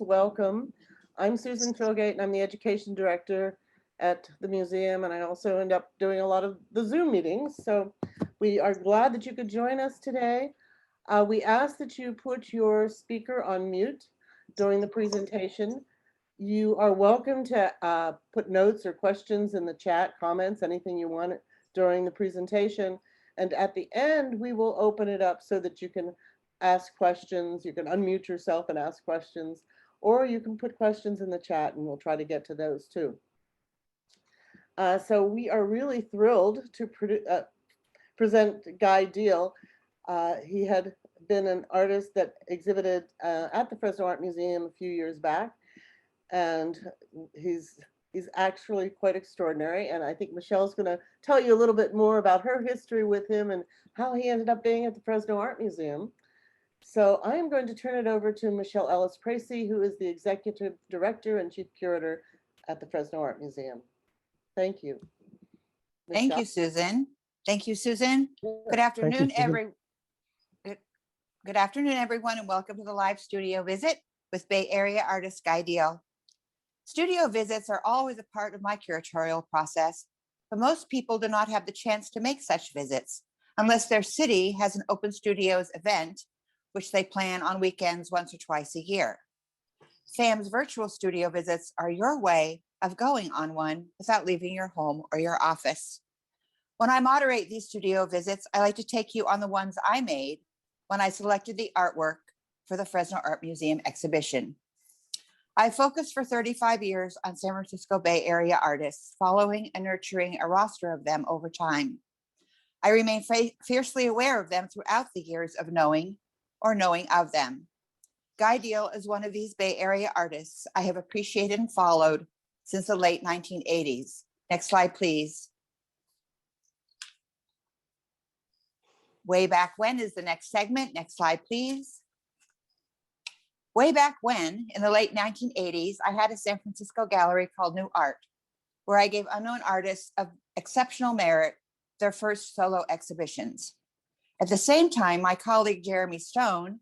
Welcome. I'm Susan Philgate, and I'm the Education Director at the museum, and I also end up doing a lot of the Zoom meetings. So we are glad that you could join us today. We ask that you put your speaker on mute during the presentation. You are welcome to put notes or questions in the chat, comments, anything you want during the presentation. And at the end, we will open it up so that you can ask questions. You can unmute yourself and ask questions, or you can put questions in the chat and we'll try to get to those too. So we are really thrilled to present Guy Diehl. He had been an artist that exhibited at the Fresno Art Museum a few years back, and he's actually quite extraordinary. And I think Michelle's going to tell you a little bit more about her history with him and how he ended up being at the Fresno Art Museum. So I am going to turn it over to Michelle Ellis-Pracy, who is the Executive Director and Chief Curator at the Fresno Art Museum. Thank you. Michelle? Thank you, Susan. Thank you, Susan. Good afternoon, Good afternoon, everyone, and welcome to the live studio visit with Bay Area artist Guy Diehl. Studio visits are always a part of my curatorial process, but most people do not have the chance to make such visits unless their city has an open studios event, which they plan on weekends once or twice a year. FAM's virtual studio visits are your way of going on one without leaving your home or your office. When I moderate these studio visits, I like to take you on the ones I made when I selected the artwork for the Fresno Art Museum exhibition. I focused for 35 years on San Francisco Bay Area artists, following and nurturing a roster of them over time. I remain fiercely aware of them throughout the years of knowing or knowing of them. Guy Diehl is one of these Bay Area artists I have appreciated and followed since the late 1980s. Next slide, please. Way back when is the next segment. Next slide, please. Way back when, in the late 1980s, I had a San Francisco gallery called New Art, where I gave unknown artists of exceptional merit their first solo exhibitions. At the same time, my colleague Jeremy Stone,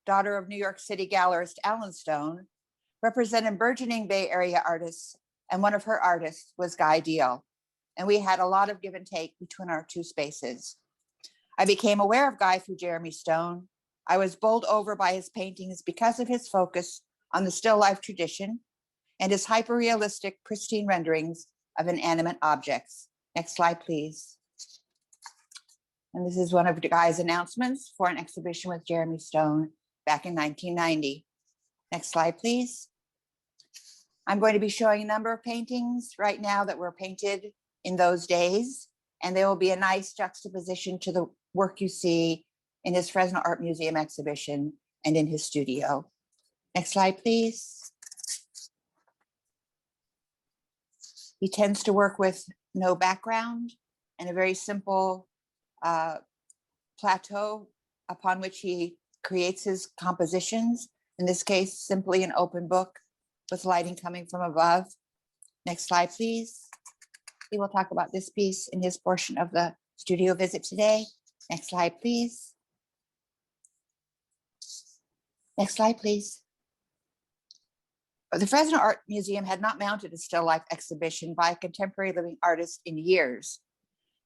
daughter of New York City gallerist Alan Stone, represented burgeoning Bay Area artists, and one of her artists was Guy Diehl. And we had a lot of give and take between our two spaces. I became aware of Guy through Jeremy Stone. I was bowled over by his paintings because of his focus on the still life tradition and his hyper-realistic, pristine renderings of inanimate objects. Next slide, please. And this is one of Guy's announcements for an exhibition with Jeremy Stone back in 1990. Next slide, please. I'm going to be showing a number of paintings right now that were painted in those days, and there will be a nice juxtaposition to the work you see in his Fresno Art Museum exhibition and in his studio. Next slide, please. He tends to work with no background and a very simple plateau upon which he creates his compositions. In this case, simply an open book with lighting coming from above. Next slide, please. He will talk about this piece in his portion of the studio visit today. Next slide, please. Next slide, please. The Fresno Art Museum had not mounted a still life exhibition by a contemporary living artist in years.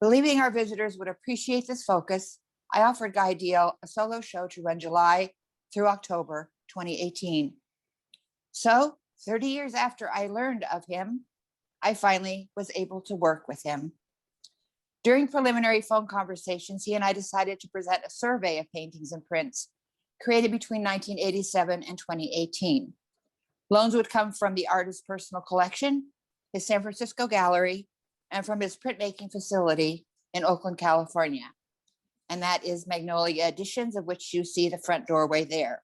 Believing our visitors would appreciate this focus, I offered Guy Diehl a solo show to run July through October 2018. So 30 years after I learned of him, I finally was able to work with him. During preliminary phone conversations, he and I decided to present a survey of paintings and prints created between 1987 and 2018. Loans would come from the artist's personal collection, his San Francisco gallery, and from his printmaking facility in Oakland, California. And that is Magnolia Editions, of which you see the front doorway there.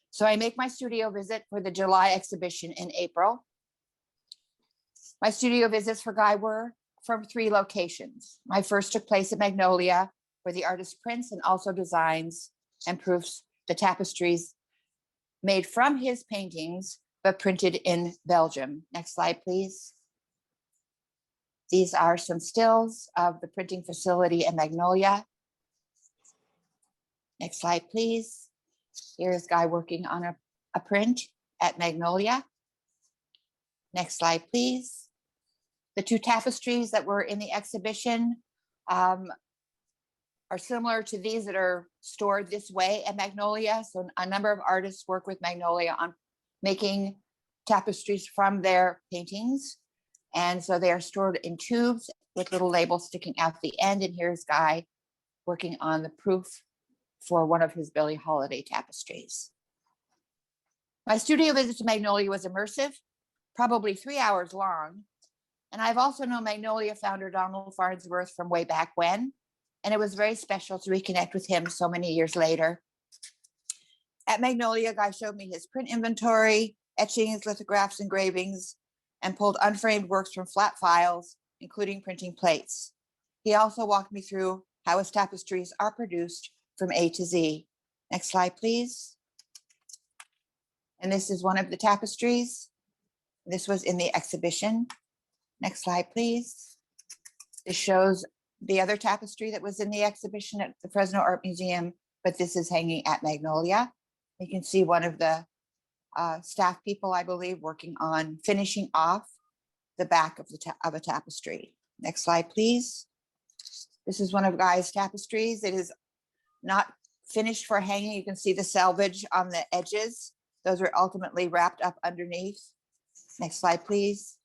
So I make my studio visit for the July exhibition in April. My studio visits for Guy were from 3 locations. My first took place at Magnolia, where the artist prints and also designs and proofs the tapestries made from his paintings, but printed in Belgium. Next slide, please. These are some stills of the printing facility in Magnolia. Next slide, please. Here's Guy working on a print at Magnolia. Next slide, please. The two tapestries that were in the exhibition are similar to these that are stored this way at Magnolia. So a number of artists work with Magnolia on making tapestries from their paintings. And so they are stored in tubes with little labels sticking out the end. And here's Guy working on the proof for one of his Billie Holiday tapestries. My studio visit to Magnolia was immersive, probably 3 hours long. And I've also known Magnolia founder Don Farnsworth from way back when, and it was very special to reconnect with him so many years later. At Magnolia, Guy showed me his print inventory, etchings, lithographs, engravings, and pulled unframed works from flat files, including printing plates. He also walked me through how his tapestries are produced from A to Z. Next slide, please. And this is one of the tapestries. This was in the exhibition. Next slide, please. This shows the other tapestry that was in the exhibition at the Fresno Art Museum, but this is hanging at Magnolia. You can see one of the staff people, I believe, working on finishing off the back of a tapestry. Next slide, please. This is one of Guy's tapestries. It is not finished for hanging. You can see the selvage on the edges. Those are ultimately wrapped up underneath. Next slide, please.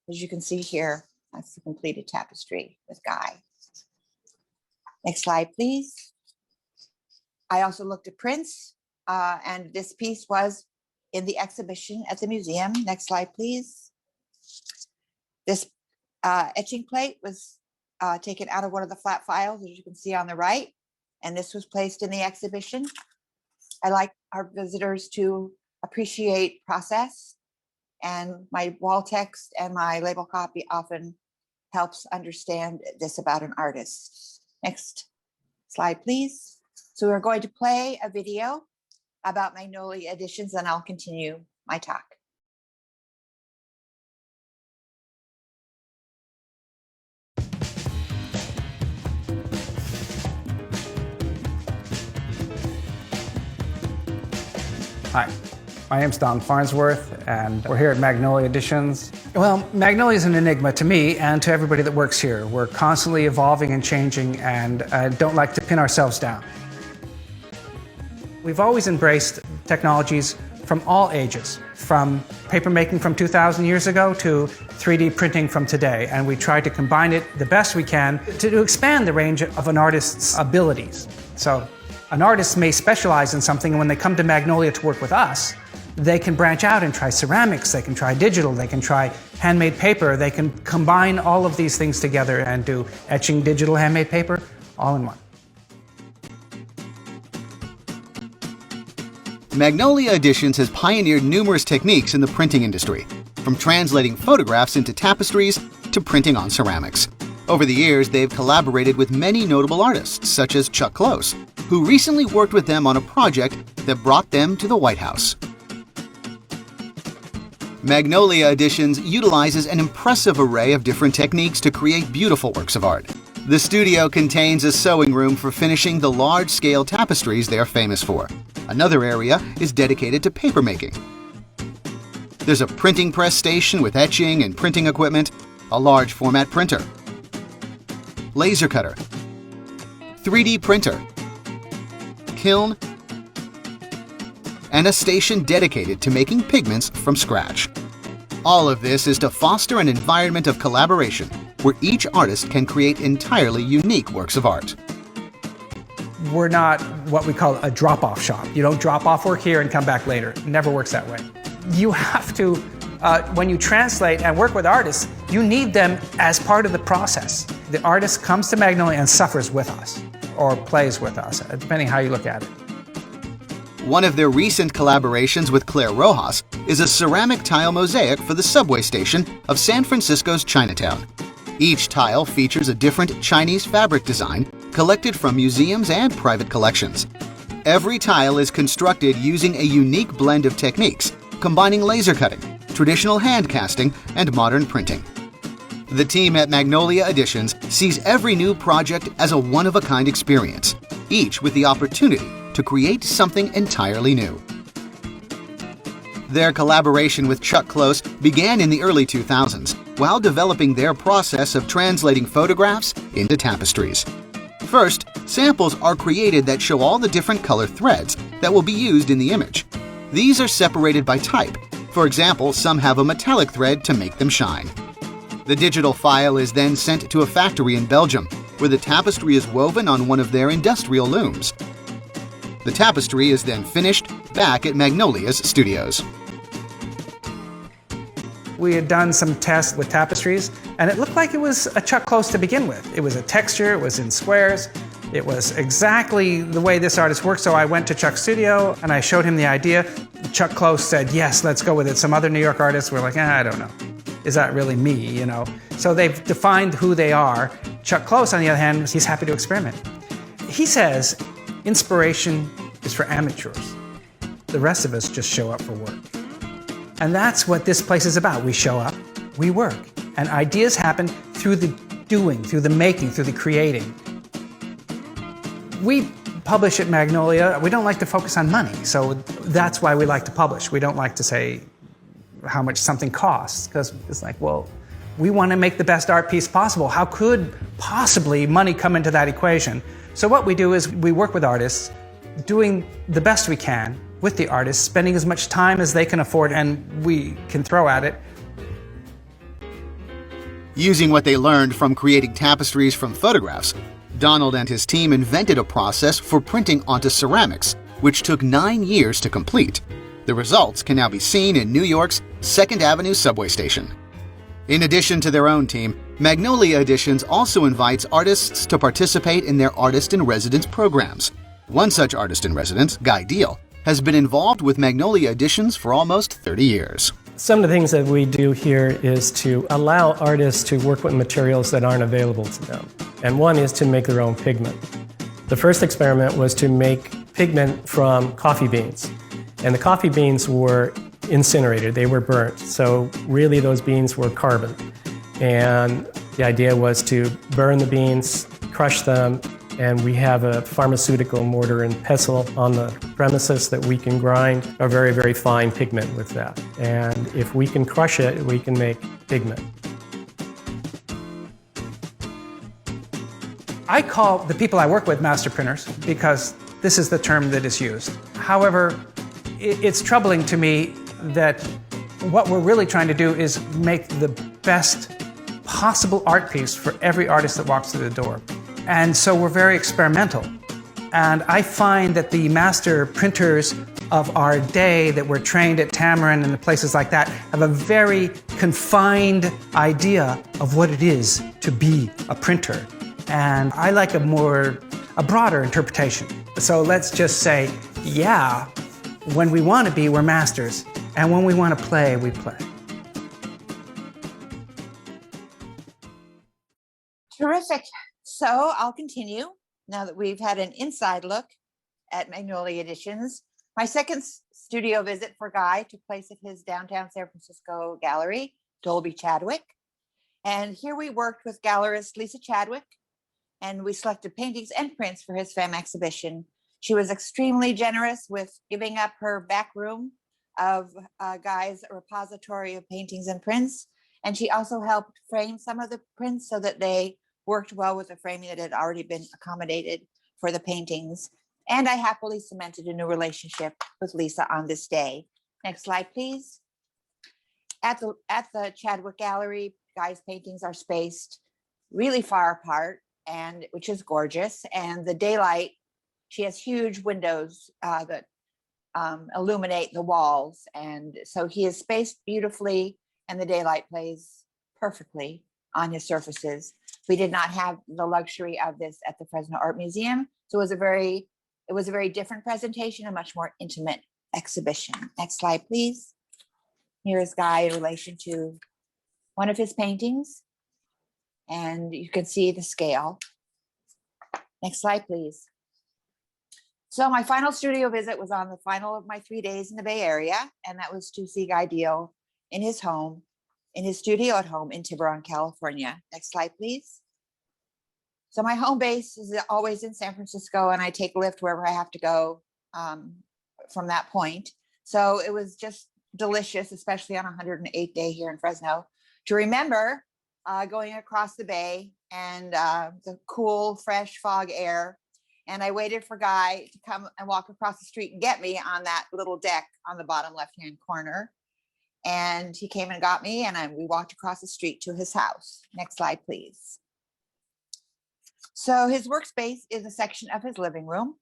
As you can see here, that's the completed tapestry with Guy. Next slide, please. I also looked at prints, and this piece was in the exhibition at the museum. Next slide, please. This etching plate was taken out of one of the flat files, as you can see on the right, and this was placed in the exhibition. I like our visitors to appreciate process, and my wall text and my label copy often helps understand this about an artist. Next slide, please. So we're going to play a video about Magnolia Editions, and I'll continue my talk. Hi, my name's Don Farnsworth, and we're here at Magnolia Editions. Well, Magnolia is an enigma to me and to everybody that works here. We're constantly evolving and changing, and don't like to pin ourselves down. We've always embraced technologies from all ages, from paper making from 2,000 years ago to 3D printing from today, and we try to combine it the best we can to expand the range of an artist's abilities. So an artist may specialize in something, and when they come to Magnolia to work with us, they can branch out and try ceramics, they can try digital, they can try handmade paper, they can combine all of these things together and do etching, digital, handmade paper, all in one. Magnolia Editions has pioneered numerous techniques in the printing industry, from translating photographs into tapestries to printing on ceramics. Over the years, they've collaborated with many notable artists, such as Chuck Close, who recently worked with them on a project that brought them to the White House. Magnolia Editions utilizes an impressive array of different techniques to create beautiful works of art. The studio contains a sewing room for finishing the large-scale tapestries they are famous for. Another area is dedicated to paper making. There's a printing press station with etching and printing equipment, a large format printer, laser cutter, 3D printer, kiln, and a station dedicated to making pigments from scratch. All of this is to foster an environment of collaboration where each artist can create entirely unique works of art. We're not what we call a drop-off shop. You don't drop off work here and come back later. It never works that way. You have to, when you translate and work with artists, you need them as part of the process. The artist comes to Magnolia and suffers with us, or plays with us, depending how you look at it. One of their recent collaborations with Claire Rojas is a ceramic tile mosaic for the subway station of San Francisco's Chinatown. Each tile features a different Chinese fabric design collected from museums and private collections. Every tile is constructed using a unique blend of techniques, combining laser cutting, traditional hand casting, and modern printing. The team at Magnolia Editions sees every new project as a one-of-a-kind experience, each with the opportunity to create something entirely new. Their collaboration with Chuck Close began in the early 2000s while developing their process of translating photographs into tapestries. First, samples are created that show all the different color threads that will be used in the image. These are separated by type. For example, some have a metallic thread to make them shine. The digital file is then sent to a factory in Belgium, where the tapestry is woven on one of their industrial looms. The tapestry is then finished back at Magnolia's studios. We had done some tests with tapestries, and it looked like it was a Chuck Close to begin with. It was a texture, it was in squares, it was exactly the way this artist works. So I went to Chuck's studio and I showed him the idea. Chuck Close said, yes, let's go with it. Some other New York artists were like, I don't know. Is that really me, you know? So they've defined who they are. Chuck Close, on the other hand, he's happy to experiment. He says, inspiration is for amateurs. The rest of us just show up for work. And that's what this place is about. We show up, we work. And ideas happen through the doing, through the making, through the creating. We publish at Magnolia. We don't like to focus on money, so that's why we like to publish. We don't like to say how much something costs, because it's like, well, we want to make the best art piece possible. How could possibly money come into that equation? So what we do is we work with artists, doing the best we can with the artists, spending as much time as they can afford and we can throw at it. Using what they learned from creating tapestries from photographs, Donald and his team invented a process for printing onto ceramics, which took 9 years to complete. The results can now be seen in New York's 2nd Avenue subway station. In addition to their own team, Magnolia Editions also invites artists to participate in their Artist-in-Residence programs. One such artist-in-residence, Guy Diehl, has been involved with Magnolia Editions for almost 30 years. Some of the things that we do here is to allow artists to work with materials that aren't available to them. And one is to make their own pigment. The first experiment was to make pigment from coffee beans. And the coffee beans were incinerated, they were burnt. So really those beans were carbon. And the idea was to burn the beans, crush them, and we have a pharmaceutical mortar and pestle on the premises that we can grind a very, very fine pigment with that. And if we can crush it, we can make pigment. I call the people I work with master printers because this is the term that is used. However, it's troubling to me that what we're really trying to do is make the best possible art piece for every artist that walks through the door. And so we're very experimental. And I find that the master printers of our day that were trained at Tamarin and places like that have a very confined idea of what it is to be a printer. And I like a broader interpretation. So let's just say, yeah, when we want to be, we're masters. And when we want to play, we play. Terrific. So I'll continue now that we've had an inside look at Magnolia Editions. My second studio visit for Guy took place at his downtown San Francisco gallery, Dolby Chadwick. And here we worked with gallerist Lisa Chadwick, and we selected paintings and prints for his FEM exhibition. She was extremely generous with giving up her back room of Guy's repository of paintings and prints. And she also helped frame some of the prints so that they worked well with the framing that had already been accommodated for the paintings. And I happily cemented a new relationship with Lisa on this day. Next slide, please. At the Chadwick Gallery, Guy's paintings are spaced really far apart, and which is gorgeous. And the daylight, she has huge windows that illuminate the walls. And so he is spaced beautifully, and the daylight plays perfectly on his surfaces. We did not have the luxury of this at the Fresno Art Museum. So it was a very different presentation, a much more intimate exhibition. Next slide, please. Here is Guy in relation to one of his paintings. And you can see the scale. Next slide, please. So my final studio visit was on the final of my 3 days in the Bay Area, and that was to see Guy Diehl in his home, in his studio at home in Tiburon, California. Next slide, please. So my home base is always in San Francisco, and I take Lyft wherever I have to go from that point. So it was just delicious, especially on a 108 day here in Fresno, to remember going across the bay and the cool, fresh fog air. And I waited for Guy to come and walk across the street and get me on that little deck on the bottom left-hand corner. And he came and got me, and we walked across the street to his house. Next slide, please. So his workspace is a section of his living room.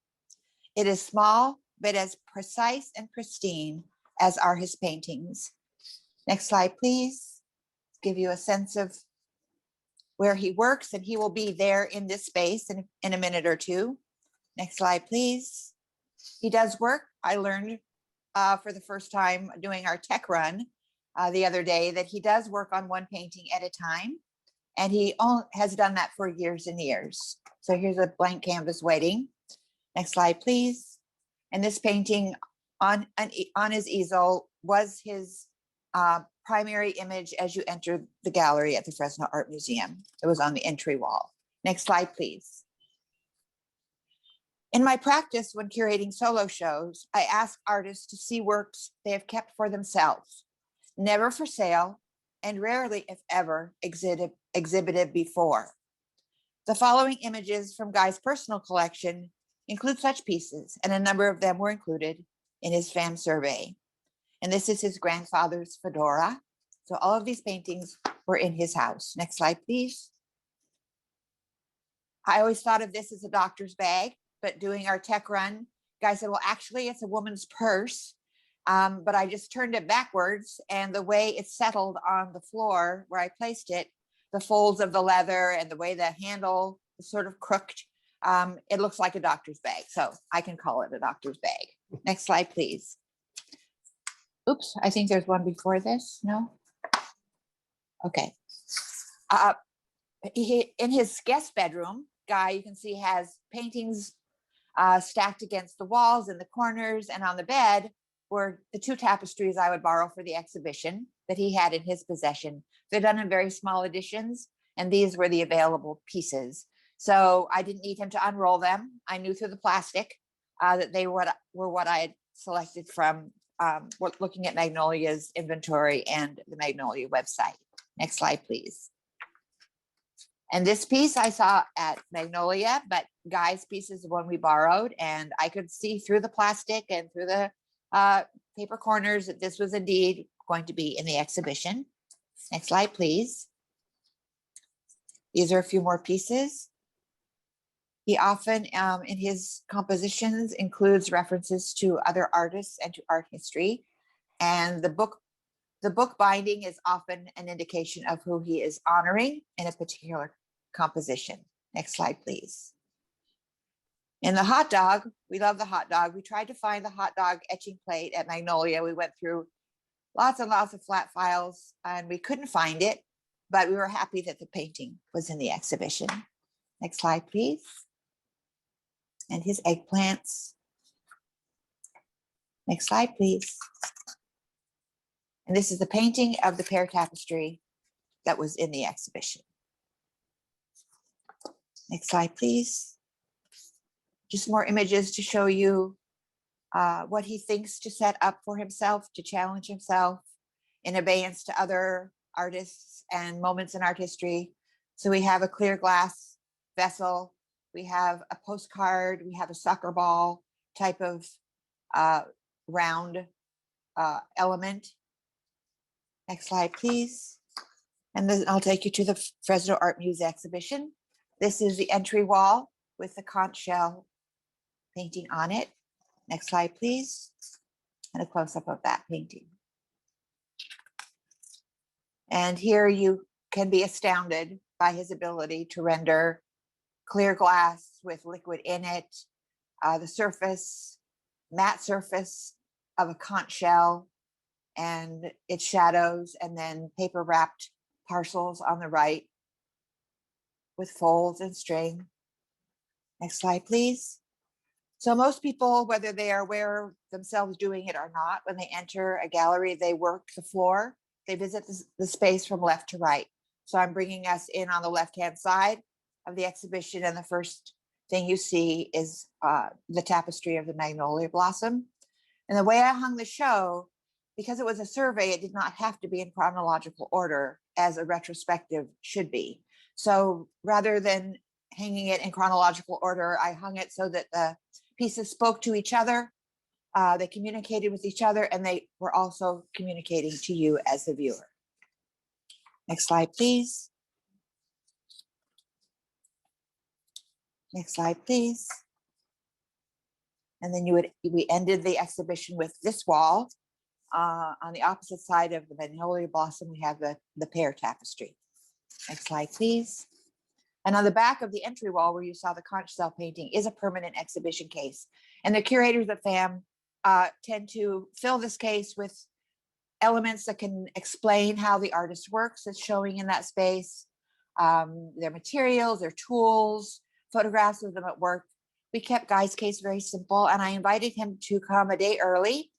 It is small, but as precise and pristine as are his paintings. Next slide, please. Give you a sense of where he works, and he will be there in this space in a minute or two. Next slide, please. He does work. I learned for the first time doing our tech run the other day that he does work on one painting at a time, and he has done that for years and years. So here's a blank canvas waiting. Next slide, please. And this painting on his easel was his primary image as you enter the gallery at the Fresno Art Museum. It was on the entry wall. Next slide, please. In my practice when curating solo shows, I ask artists to see works they have kept for themselves, never for sale, and rarely, if ever, exhibited before. The following images from Guy's personal collection include such pieces, and a number of them were included in his fam survey. And this is his grandfather's fedora. So all of these paintings were in his house. Next slide, please. I always thought of this as a doctor's bag, but doing our tech run, Guy said, well, actually it's a woman's purse. But I just turned it backwards, and the way it settled on the floor where I placed it, the folds of the leather and the way the handle is sort of crooked, it looks like a doctor's bag. So I can call it a doctor's bag. Next slide, please. Oops, I think there's one before this. No? Okay. In his guest bedroom, Guy, you can see, has paintings stacked against the walls in the corners, and on the bed were the two tapestries I would borrow for the exhibition that he had in his possession. They're done in very small editions, and these were the available pieces. So I didn't need him to unroll them. I knew through the plastic that they were what I had selected from looking at Magnolia's inventory and the Magnolia website. Next slide, please. And this piece I saw at Magnolia, but Guy's piece is the one we borrowed, and I could see through the plastic and through the paper corners that this was indeed going to be in the exhibition. Next slide, please. These are a few more pieces. He often, in his compositions, includes references to other artists and to art history. And the book binding is often an indication of who he is honoring in a particular composition. Next slide, please. In the hot dog, we love the hot dog. We tried to find the hot dog etching plate at Magnolia. We went through lots and lots of flat files and we couldn't find it, but we were happy that the painting was in the exhibition. Next slide, please. And his eggplants. Next slide, please. And this is the painting of the pear tapestry that was in the exhibition. Next slide, please. Just more images to show you what he thinks to set up for himself, to challenge himself in abeyance to other artists and moments in art history. So we have a clear glass vessel, we have a postcard, we have a soccer ball type of round element. Next slide, please. And then I'll take you to the Fresno Art Museum exhibition. This is the entry wall with the conch shell painting on it. Next slide, please. And a close-up of that painting. And here you can be astounded by his ability to render clear glass with liquid in it, the surface, matte surface of a conch shell and its shadows, and then paper wrapped parcels on the right with folds and string. Next slide, please. So most people, whether they are aware themselves doing it or not, when they enter a gallery, they work the floor, they visit the space from left to right. So I'm bringing us in on the left-hand side of the exhibition, and the first thing you see is the tapestry of the magnolia blossom. And the way I hung the show because it was a survey, it did not have to be in chronological order as a retrospective should be. So rather than hanging it in chronological order, I hung it so that the pieces spoke to each other. They communicated with each other, and they were also communicating to you as the viewer. Next slide, please. Next slide, please. And then we ended the exhibition with this wall. On the opposite side of the Magnolia blossom, we have the pear tapestry. Next slide, please. And on the back of the entry wall where you saw the conch shell painting is a permanent exhibition case. And the curators at FAM tend to fill this case with elements that can explain how the artist works that's showing in that space, their materials, their tools, photographs of them at work. We kept Guy's case very simple, and I invited him to come a day early,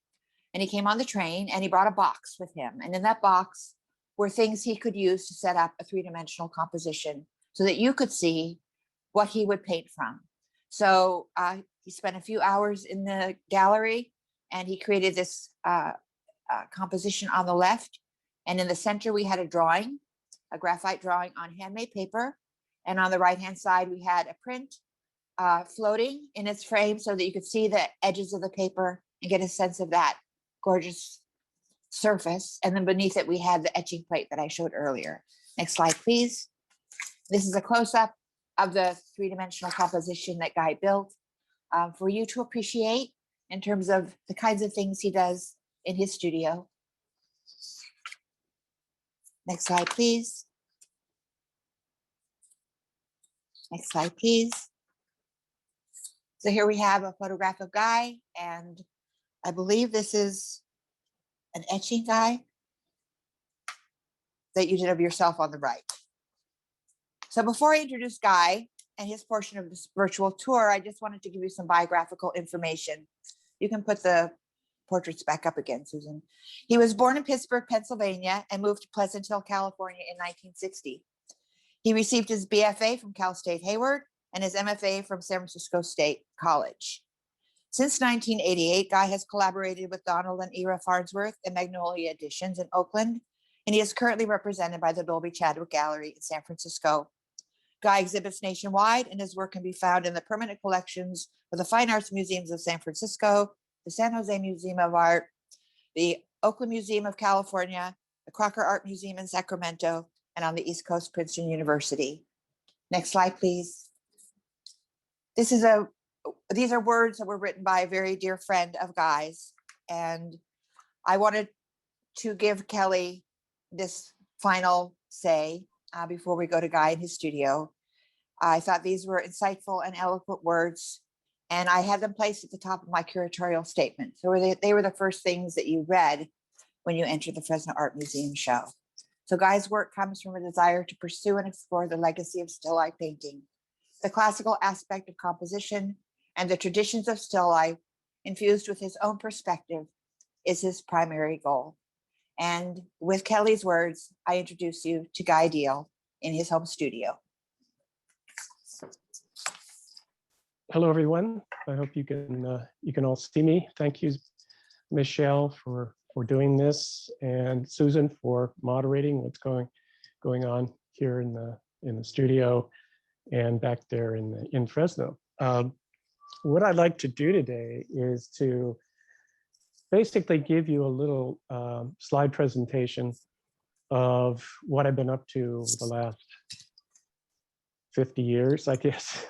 and he came on the train and he brought a box with him. And in that box were things he could use to set up a three-dimensional composition so that you could see what he would paint from. So he spent a few hours in the gallery and he created this composition on the left. And in the center, we had a drawing, a graphite drawing on handmade paper. And on the right-hand side, we had a print floating in its frame so that you could see the edges of the paper and get a sense of that gorgeous surface. And then beneath it, we had the etching plate that I showed earlier. Next slide, please. This is a close-up of the three-dimensional composition that Guy built for you to appreciate in terms of the kinds of things he does in his studio. Next slide, please. Next slide, please. So here we have a photograph of Guy, and I believe this is an etching, Guy, that you did of yourself on the right. So before I introduce Guy and his portion of this virtual tour, I just wanted to give you some biographical information. You can put the portraits back up again, Susan. He was born in Pittsburgh, Pennsylvania, and moved to Pleasant Hill, California in 1960. He received his BFA from Cal State Hayward and his MFA from San Francisco State College. Since 1988, Guy has collaborated with Donald and Ira Farnsworth at Magnolia Editions in Oakland, and he is currently represented by the Dolby Chadwick Gallery in San Francisco. Guy exhibits nationwide, and his work can be found in the permanent collections of the Fine Arts Museums of San Francisco, the San Jose Museum of Art, the Oakland Museum of California, the Crocker Art Museum in Sacramento, and on the East Coast, Princeton University. Next slide, please. These are words that were written by a very dear friend of Guy's, and I wanted to give Kelly this final say before we go to Guy in his studio. I thought these were insightful and eloquent words, and I had them placed at the top of my curatorial statement. So they were the first things that you read when you entered the Fresno Art Museum show. So Guy's work comes from a desire to pursue and explore the legacy of still life painting, the classical aspect of composition, and the traditions of still life infused with his own perspective is his primary goal. And with Kelly's words, I introduce you to Guy Diehl in his home studio. Hello, everyone. I hope you can all see me. Thank you, Michelle, for doing this, and Susan for moderating what's going on here in the studio and back there in Fresno. What I'd like to do today is to basically give you a little slide presentation of what I've been up to over the last 50 years, I guess.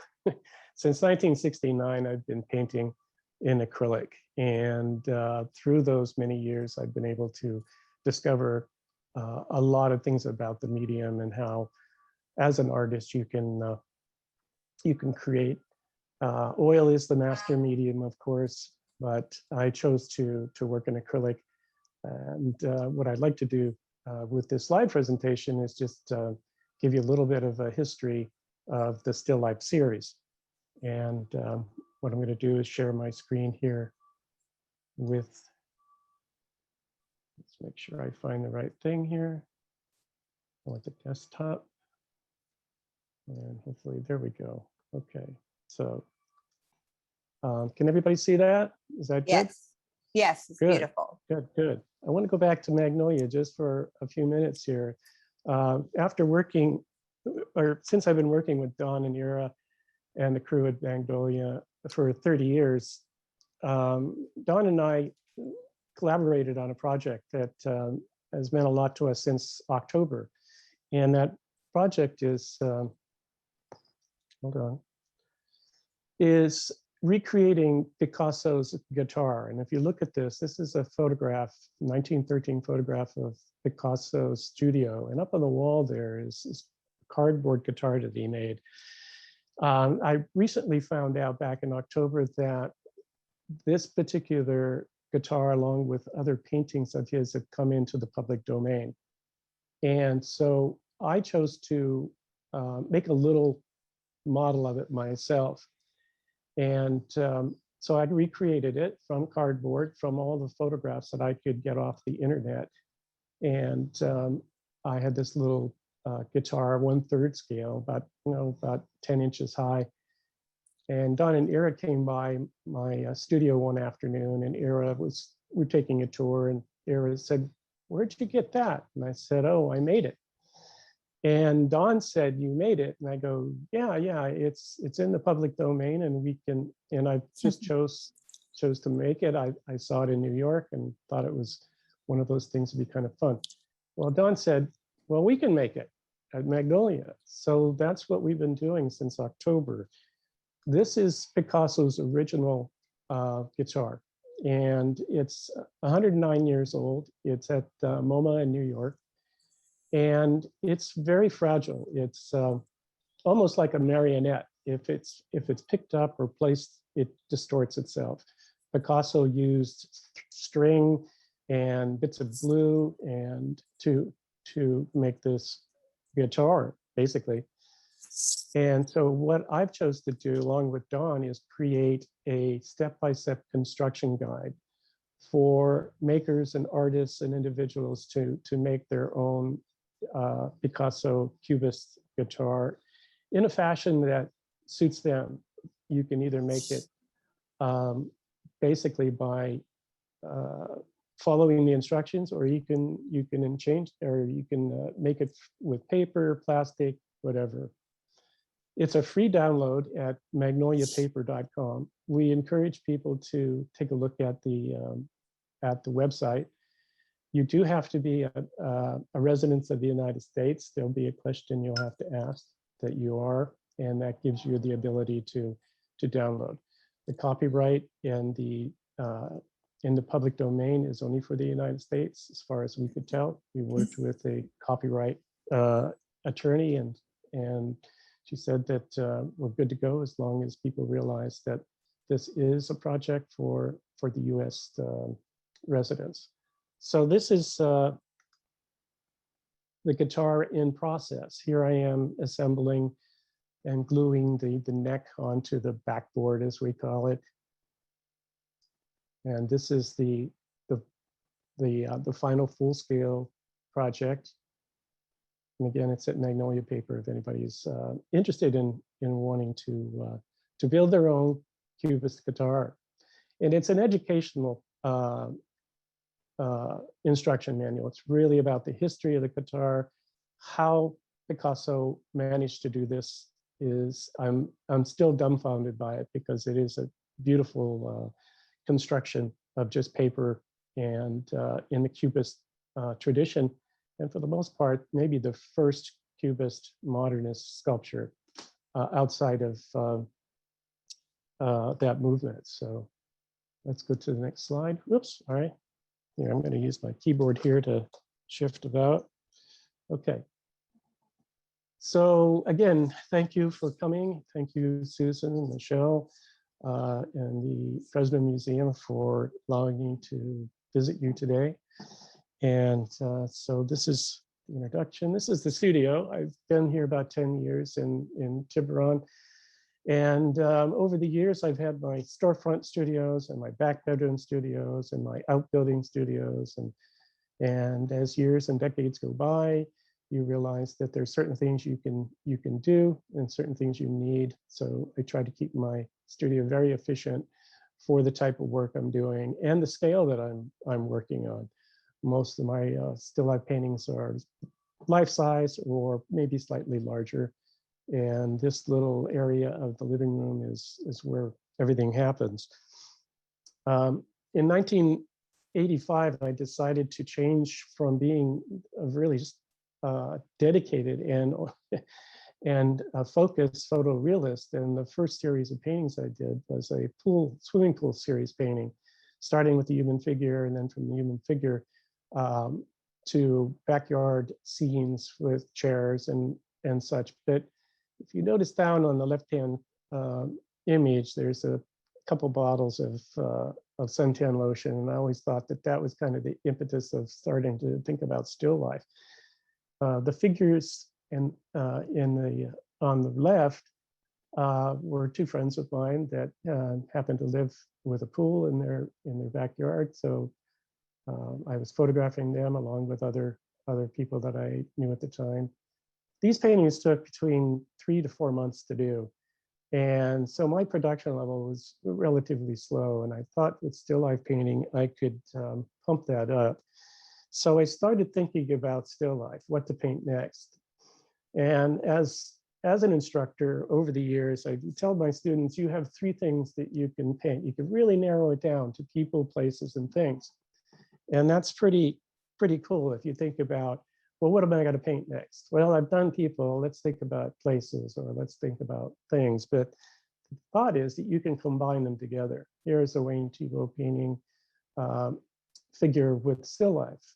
Since 1969, I've been painting in acrylic. And through those many years, I've been able to discover a lot of things about the medium and how, as an artist, you can create. Oil is the master medium, of course, but I chose to work in acrylic. And what I'd like to do with this slide presentation is just give you a little bit of a history of the Still Life series. And what I'm going to do is share my screen here with, let's make sure I find the right thing here. I want the desktop. And hopefully, there we go. Okay, so can everybody see that? Is that good? Yes, yes, it's good. Beautiful. Good, good. I want to go back to Magnolia just for a few minutes here. After working, or since I've been working with Don and Ira and the crew at Magnolia for 30 years, Don and I collaborated on a project that has meant a lot to us since October. And that project is, hold on, is recreating Picasso's guitar. And if you look at this, this is a photograph, 1913 photograph of Picasso's studio. And up on the wall there is this cardboard guitar that he made. I recently found out back in October that this particular guitar, along with other paintings of his, have come into the public domain. And so I chose to make a little model of it myself. And so I recreated it from cardboard, from all the photographs that I could get off the internet. And I had this little guitar, 1/3 scale, about 10 inches high. And Don and Ira came by my studio one afternoon, and we're taking a tour, and Ira said, "Where'd you get that?" And I said, "Oh, I made it." And Don said, "You made it?" And I go, yeah, it's in the public domain, and I just chose to make it. I saw it in New York and thought it was one of those things that'd be kind of fun. Well, Don said, "Well, we can make it at Magnolia." So that's what we've been doing since October. This is Picasso's original guitar, and it's 109 years old. It's at MoMA in New York. And it's very fragile. It's almost like a marionette. If it's picked up or placed, it distorts itself. Picasso used string and bits of glue and to make this guitar, basically. And so what I've chose to do, along with Don, is create a step-by-step construction guide for makers and artists and individuals to make their own Picasso Cubist guitar in a fashion that suits them. You can either make it basically by following the instructions, or you can make it with paper, plastic, whatever. It's a free download at magnoliapaper.com. We encourage people to take a look at the website. You do have to be a resident of the United States. There'll be a question you'll have to ask that you are, and that gives you the ability to download. The copyright and in the public domain is only for the United States, as far as we could tell. We worked with a copyright attorney, and she said that we're good to go as long as people realize that this is a project for the U.S. residents. So this is the guitar in process. Here I am assembling and gluing the neck onto the backboard, as we call it. And this is the final full-scale project. And again, it's at Magnolia Paper if anybody's interested in wanting to build their own Cubist guitar. And it's an educational instruction manual. It's really about the history of the guitar. How Picasso managed to do this is, I'm still dumbfounded by it, because it is a beautiful construction of just paper, and in the Cubist tradition, and for the most part, maybe the first Cubist modernist sculpture outside of that movement. So let's go to the next slide. Whoops, all right. Here, I'm going to use my keyboard here to shift about. Okay. So again, thank you for coming. Thank you, Susan and Michelle, and the Fresno Museum for allowing me to visit you today. And so this is the introduction. This is the studio. I've been here about 10 years in Tiburon. And over the years, I've had my storefront studios and my back bedroom studios and my outbuilding studios. And as years and decades go by, you realize that there's certain things you can do and certain things you need. So I try to keep my studio very efficient for the type of work I'm doing and the scale that I'm working on. Most of my still life paintings are life size or maybe slightly larger. And this little area of the living room is where everything happens. In 1985, I decided to change from being a really dedicated and a focused photorealist. And the first series of paintings I did was a swimming pool series painting, starting with the human figure, and then from the human figure to backyard scenes with chairs and such. But if you notice down on the left-hand image, there's a couple bottles of suntan lotion, and I always thought that was kind of the impetus of starting to think about still life. The figures on the left were two friends of mine that happened to live with a pool in their backyard. So I was photographing them along with other people that I knew at the time. These paintings took between 3 to 4 months to do. And so my production level was relatively slow. And I thought with still life painting, I could pump that up. So I started thinking about still life, what to paint next. And as an instructor over the years, I tell my students, you have 3 things that you can paint. You can really narrow it down to people, places, and things. And that's pretty cool if you think about, well, what am I going to paint next? Well, I've done people, let's think about places, or let's think about things. But the thought is that you can combine them together. Here's a Wayne Thiebaud painting figure with still life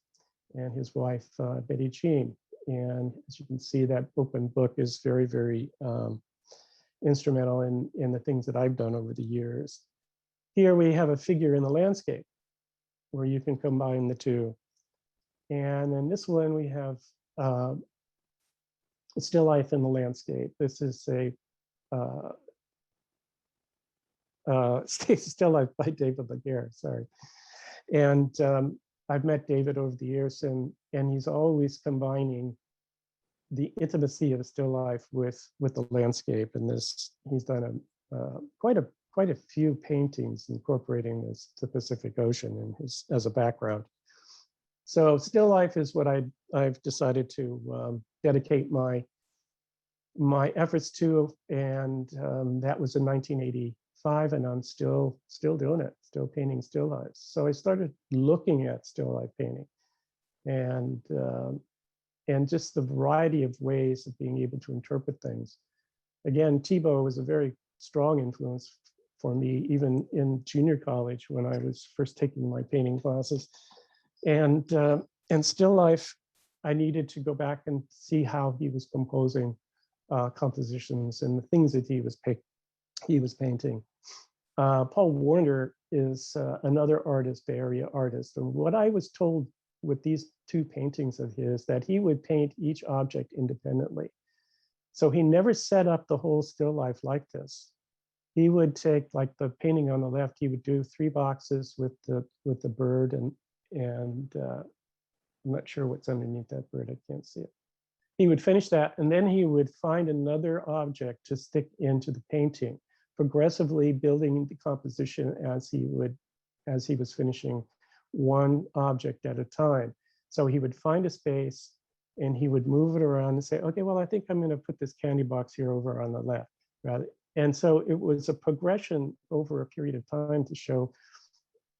and his wife, Betty Jean. And as you can see, that open book is very, very instrumental in the things that I've done over the years. Here we have a figure in the landscape where you can combine the two. And in this one, we have still life in the landscape. This is a still life by David Laguerre, sorry. And I've met David over the years, and he's always combining the intimacy of still life with the landscape. And he's done quite a few paintings incorporating the Pacific Ocean as a background. So still life is what I've decided to dedicate my efforts to, and that was in 1985, and I'm still doing it, still painting still lives. So I started looking at still life painting, and just the variety of ways of being able to interpret things. Again, Thiebaud was a very strong influence for me, even in junior college when I was first taking my painting classes. And still life, I needed to go back and see how he was composing compositions and the things that he was painting. Paul Warner is another artist, Bay Area artist. And what I was told with these 2 paintings of his, that he would paint each object independently. So he never set up the whole still life like this. He would take, like the painting on the left, he would do 3 boxes with the bird, and I'm not sure what's underneath that bird, I can't see it. He would finish that, and then he would find another object to stick into the painting, progressively building the composition as he was finishing one object at a time. So he would find a space and he would move it around and say, okay, well, I think I'm going to put this candy box here over on the left. And so it was a progression over a period of time to show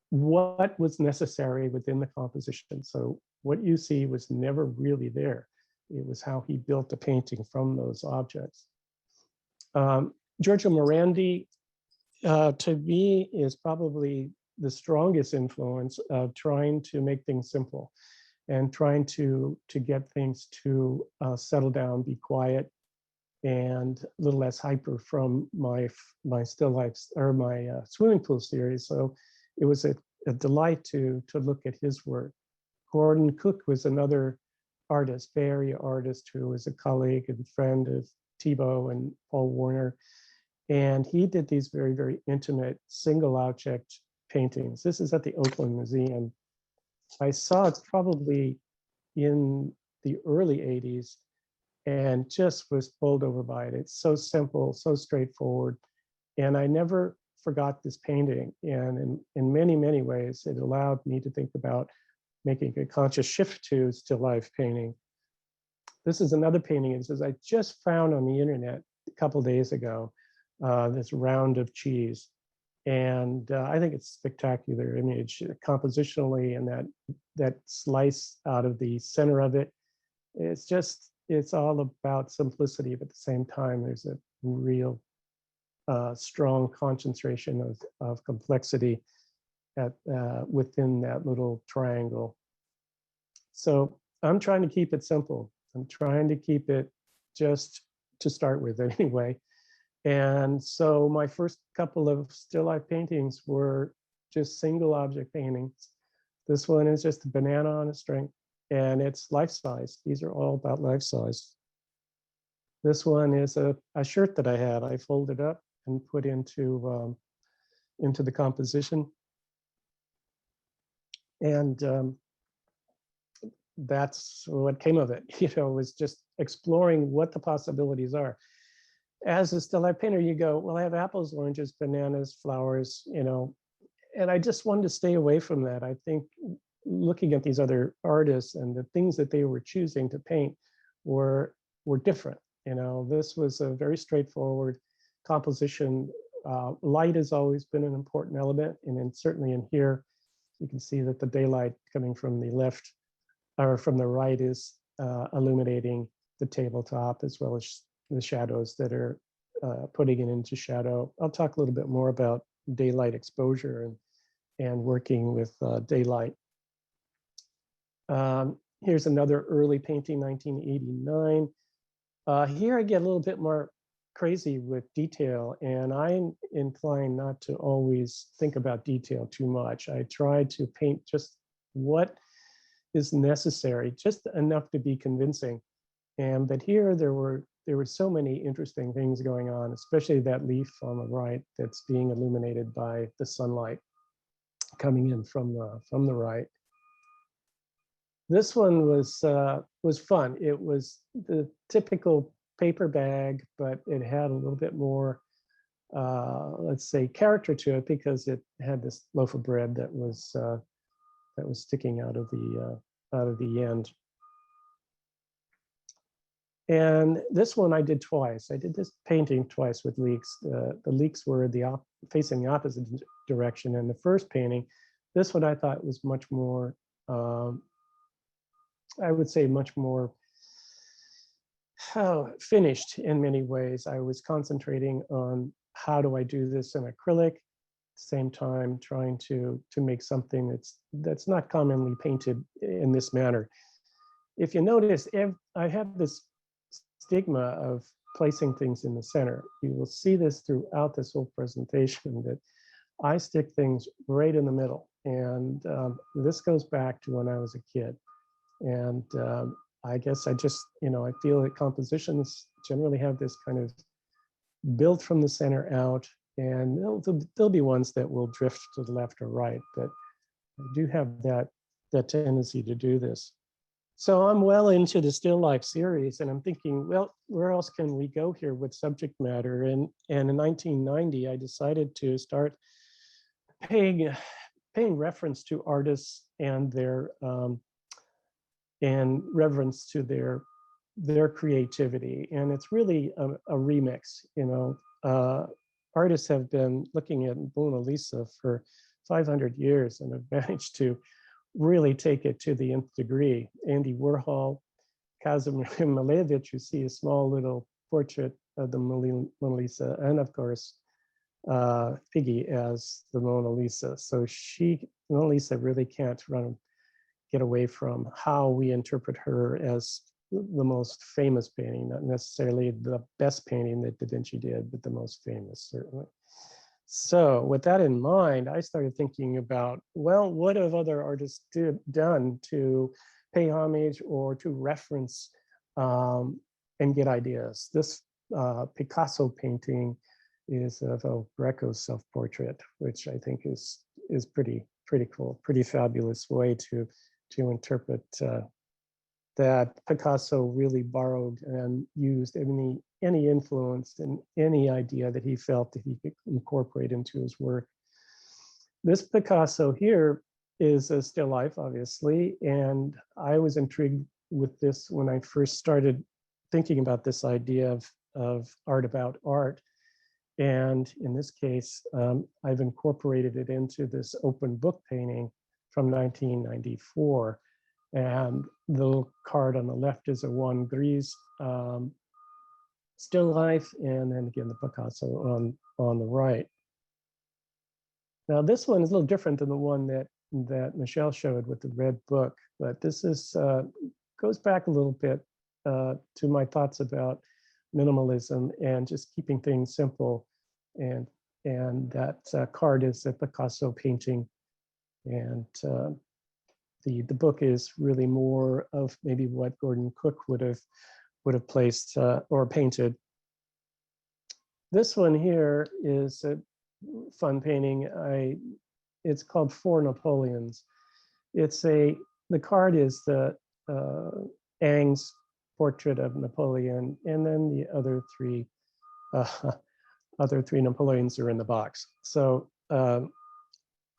what was necessary within the composition. So what you see was never really there. It was how he built the painting from those objects. Giorgio Morandi, to me, is probably the strongest influence of trying to make things simple and trying to get things to settle down, be quiet, and a little less hyper from my still life or my swimming pool series. So it was a delight to look at his work. Gordon Cook was another artist, Bay Area artist, who was a colleague and friend of Thiebaud and Paul Warner. And he did these very, very intimate single object paintings. This is at the Oakland Museum. I saw it probably in the early 80s and just was bowled over by it. It's so simple, so straightforward. And I never forgot this painting. And in many, many ways, it allowed me to think about making a conscious shift to still life painting. This is another painting. It says, I just found on the internet a couple days ago, this round of cheese. And I think it's a spectacular image compositionally, and that slice out of the center of it. It's all about simplicity, but at the same time, there's a real strong concentration of complexity within that little triangle. So I'm trying to keep it simple. I'm trying to keep it just to start with anyway. And so my first couple of still life paintings were just single object paintings. This one is just a banana on a string, and it's life size. These are all about life size. This one is a shirt that I had. I folded up and put into the composition. And that's what came of it. Was just exploring what the possibilities are. As a still life painter, you go, well, I have apples, oranges, bananas, flowers, and I just wanted to stay away from that. I think looking at these other artists and the things that they were choosing to paint were different. This was a very straightforward composition. Light has always been an important element, and then certainly in here, you can see that the daylight coming from the left or from the right is illuminating the tabletop, as well as the shadows that are putting it into shadow. I'll talk a little bit more about daylight exposure and working with daylight. Here's another early painting, 1989. Here I get a little bit more crazy with detail, and I'm inclined not to always think about detail too much. I try to paint just what is necessary, just enough to be convincing. But here there were so many interesting things going on, especially that leaf on the right that's being illuminated by the sunlight coming in from the right. This one was fun. It was the typical paper bag, but it had a little bit more, let's say, character to it, because it had this loaf of bread that was sticking out of the end. And this one I did twice. I did this painting twice with leeks. The leeks were facing the opposite direction. And the first painting, this one I thought was much more, I would say much more finished in many ways. I was concentrating on how do I do this in acrylic, at the same time trying to make something that's not commonly painted in this manner. If you notice, I have this stigma of placing things in the center. You will see this throughout this whole presentation, that I stick things right in the middle. And this goes back to when I was a kid. And I guess I just, I feel that compositions generally have this kind of built from the center out, and there'll be ones that will drift to the left or right, but I do have that tendency to do this. So I'm well into the still life series, and I'm thinking, well, where else can we go here with subject matter? And in 1990, I decided to start paying reference to artists and their and reverence to their creativity. And it's really a remix. Artists have been looking at Mona Lisa for 500 years and have managed to really take it to the nth degree. Andy Warhol, Kazimir Malevich, you see a small little portrait of the Mona Lisa, and of course, Piggy as the Mona Lisa. So Mona Lisa really can't get away from how we interpret her as the most famous painting, not necessarily the best painting that Da Vinci did, but the most famous, certainly. So with that in mind, I started thinking about, well, what have other artists done to pay homage or to reference and get ideas? This Picasso painting is of El Greco's self-portrait, which I think is pretty cool, pretty fabulous way to interpret that Picasso really borrowed and used any influence and any idea that he felt that he could incorporate into his work. This Picasso here is a still life, obviously, and I was intrigued with this when I first started thinking about this idea of art about art. And in this case, I've incorporated it into this open book painting from 1994. And the little card on the left is a Juan Gris still life, and then again the Picasso on the right. Now this one is a little different than the one that Michelle showed with the red book, but this is goes back a little bit to my thoughts about minimalism and just keeping things simple. And that card is a Picasso painting, and the book is really more of maybe what Gordon Cook would have placed or painted. This one here is a fun painting. It's called Four Napoleons. The card is the Ang's portrait of Napoleon, and then the other three Napoleons are in the box. So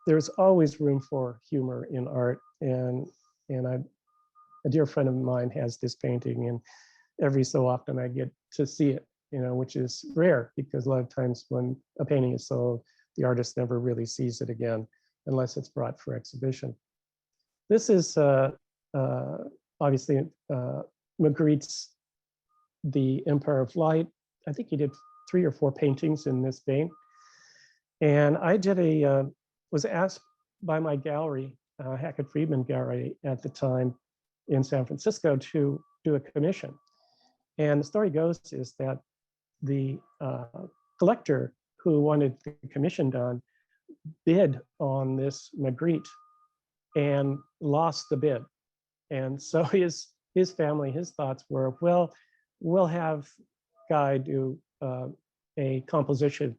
there's always room for humor in art, and a dear friend of mine has this painting, and every so often I get to see it, which is rare because a lot of times when a painting is sold, the artist never really sees it again unless it's brought for exhibition. This is obviously Magritte's The Empire of Light. I think he did 3 or 4 paintings in this vein. And I was asked by my gallery, Hackett Friedman Gallery at the time in San Francisco, to do a commission. And the story goes is that the collector who wanted the commission done bid on this Magritte and lost the bid. And so his family, his thoughts were, well, we'll have Guy do a composition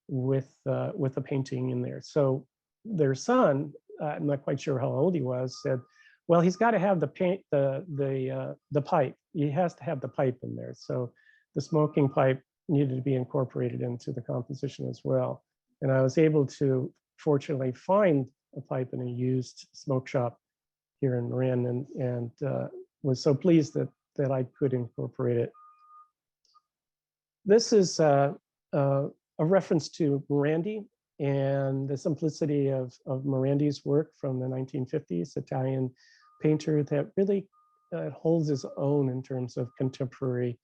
with a painting in there. So their son, I'm not quite sure how old he was, said, well, he's got to have the pipe. He has to have the pipe in there. So the smoking pipe needed to be incorporated into the composition as well. And I was able to fortunately find a pipe in a used smoke shop here in Marin, and was so pleased that I could incorporate it. This is a reference to Morandi and the simplicity of Morandi's work from the 1950s, Italian painter that really holds his own in terms of contemporary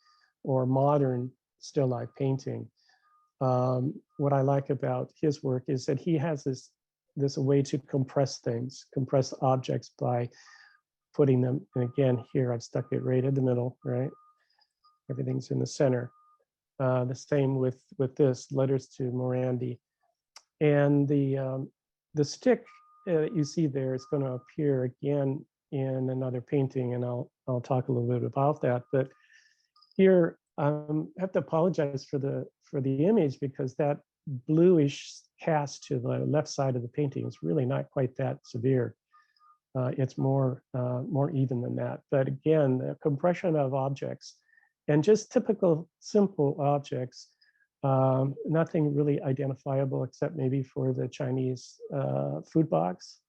or modern still life painting. What I like about his work is that he has this way to compress things, compress objects by putting them, and again, here I've stuck it right in the middle, right? Everything's in the center. The same with this, Letters to Morandi. And the stick that you see there is going to appear again in another painting, and I'll talk a little bit about that. But here I have to apologize for the image, because that bluish cast to the left side of the painting is really not quite that severe. It's more even than that. But again, the compression of objects and just typical simple objects, nothing really identifiable except maybe for the Chinese food box,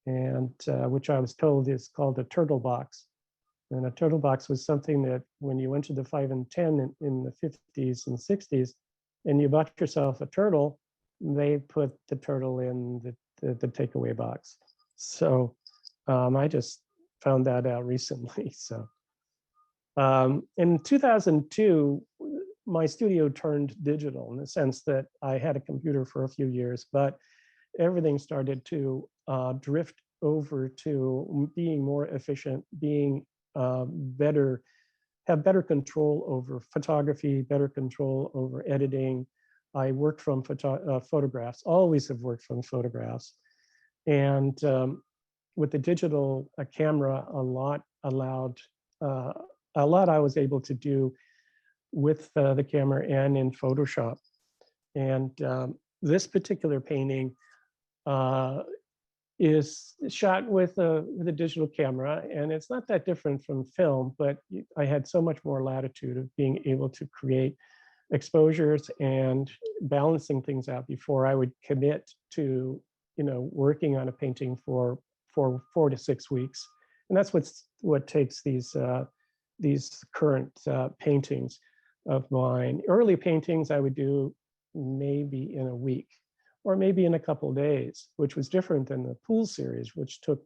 and which I was told is called a turtle box. And a turtle box was something that when you went to the 5 and 10 in the 50s and 60s, and you bought yourself a turtle, they put the turtle in the takeaway box. So I just found that out recently. So in 2002, my studio turned digital in the sense that I had a computer for a few years, but everything started to drift over to being more efficient, being have better control over photography, better control over editing. I worked from photographs, always have worked from photographs. And with the digital camera, a lot I was able to do with the camera and in Photoshop. And this particular painting is shot with a digital camera, and it's not that different from film, but I had so much more latitude of being able to create exposures and balancing things out before I would commit to, working on a painting for 4 to 6 weeks. And that's what takes these current paintings of mine. Early paintings I would do maybe in a week or maybe in a couple of days, which was different than the Pool series, which took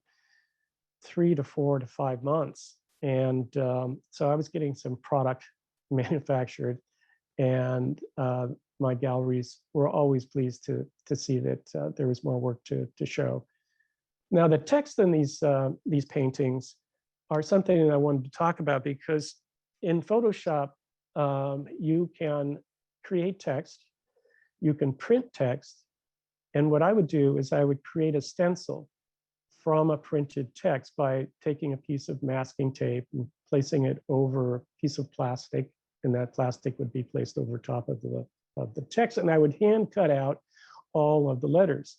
3 to 4 to 5 months. And so I was getting some product manufactured, and my galleries were always pleased to see that there was more work to show. Now, the text in these paintings are something that I wanted to talk about, because in Photoshop, you can create text, you can print text, and what I would do is I would create a stencil from a printed text by taking a piece of masking tape and placing it over a piece of plastic, and that plastic would be placed over top of the text, and I would hand cut out all of the letters.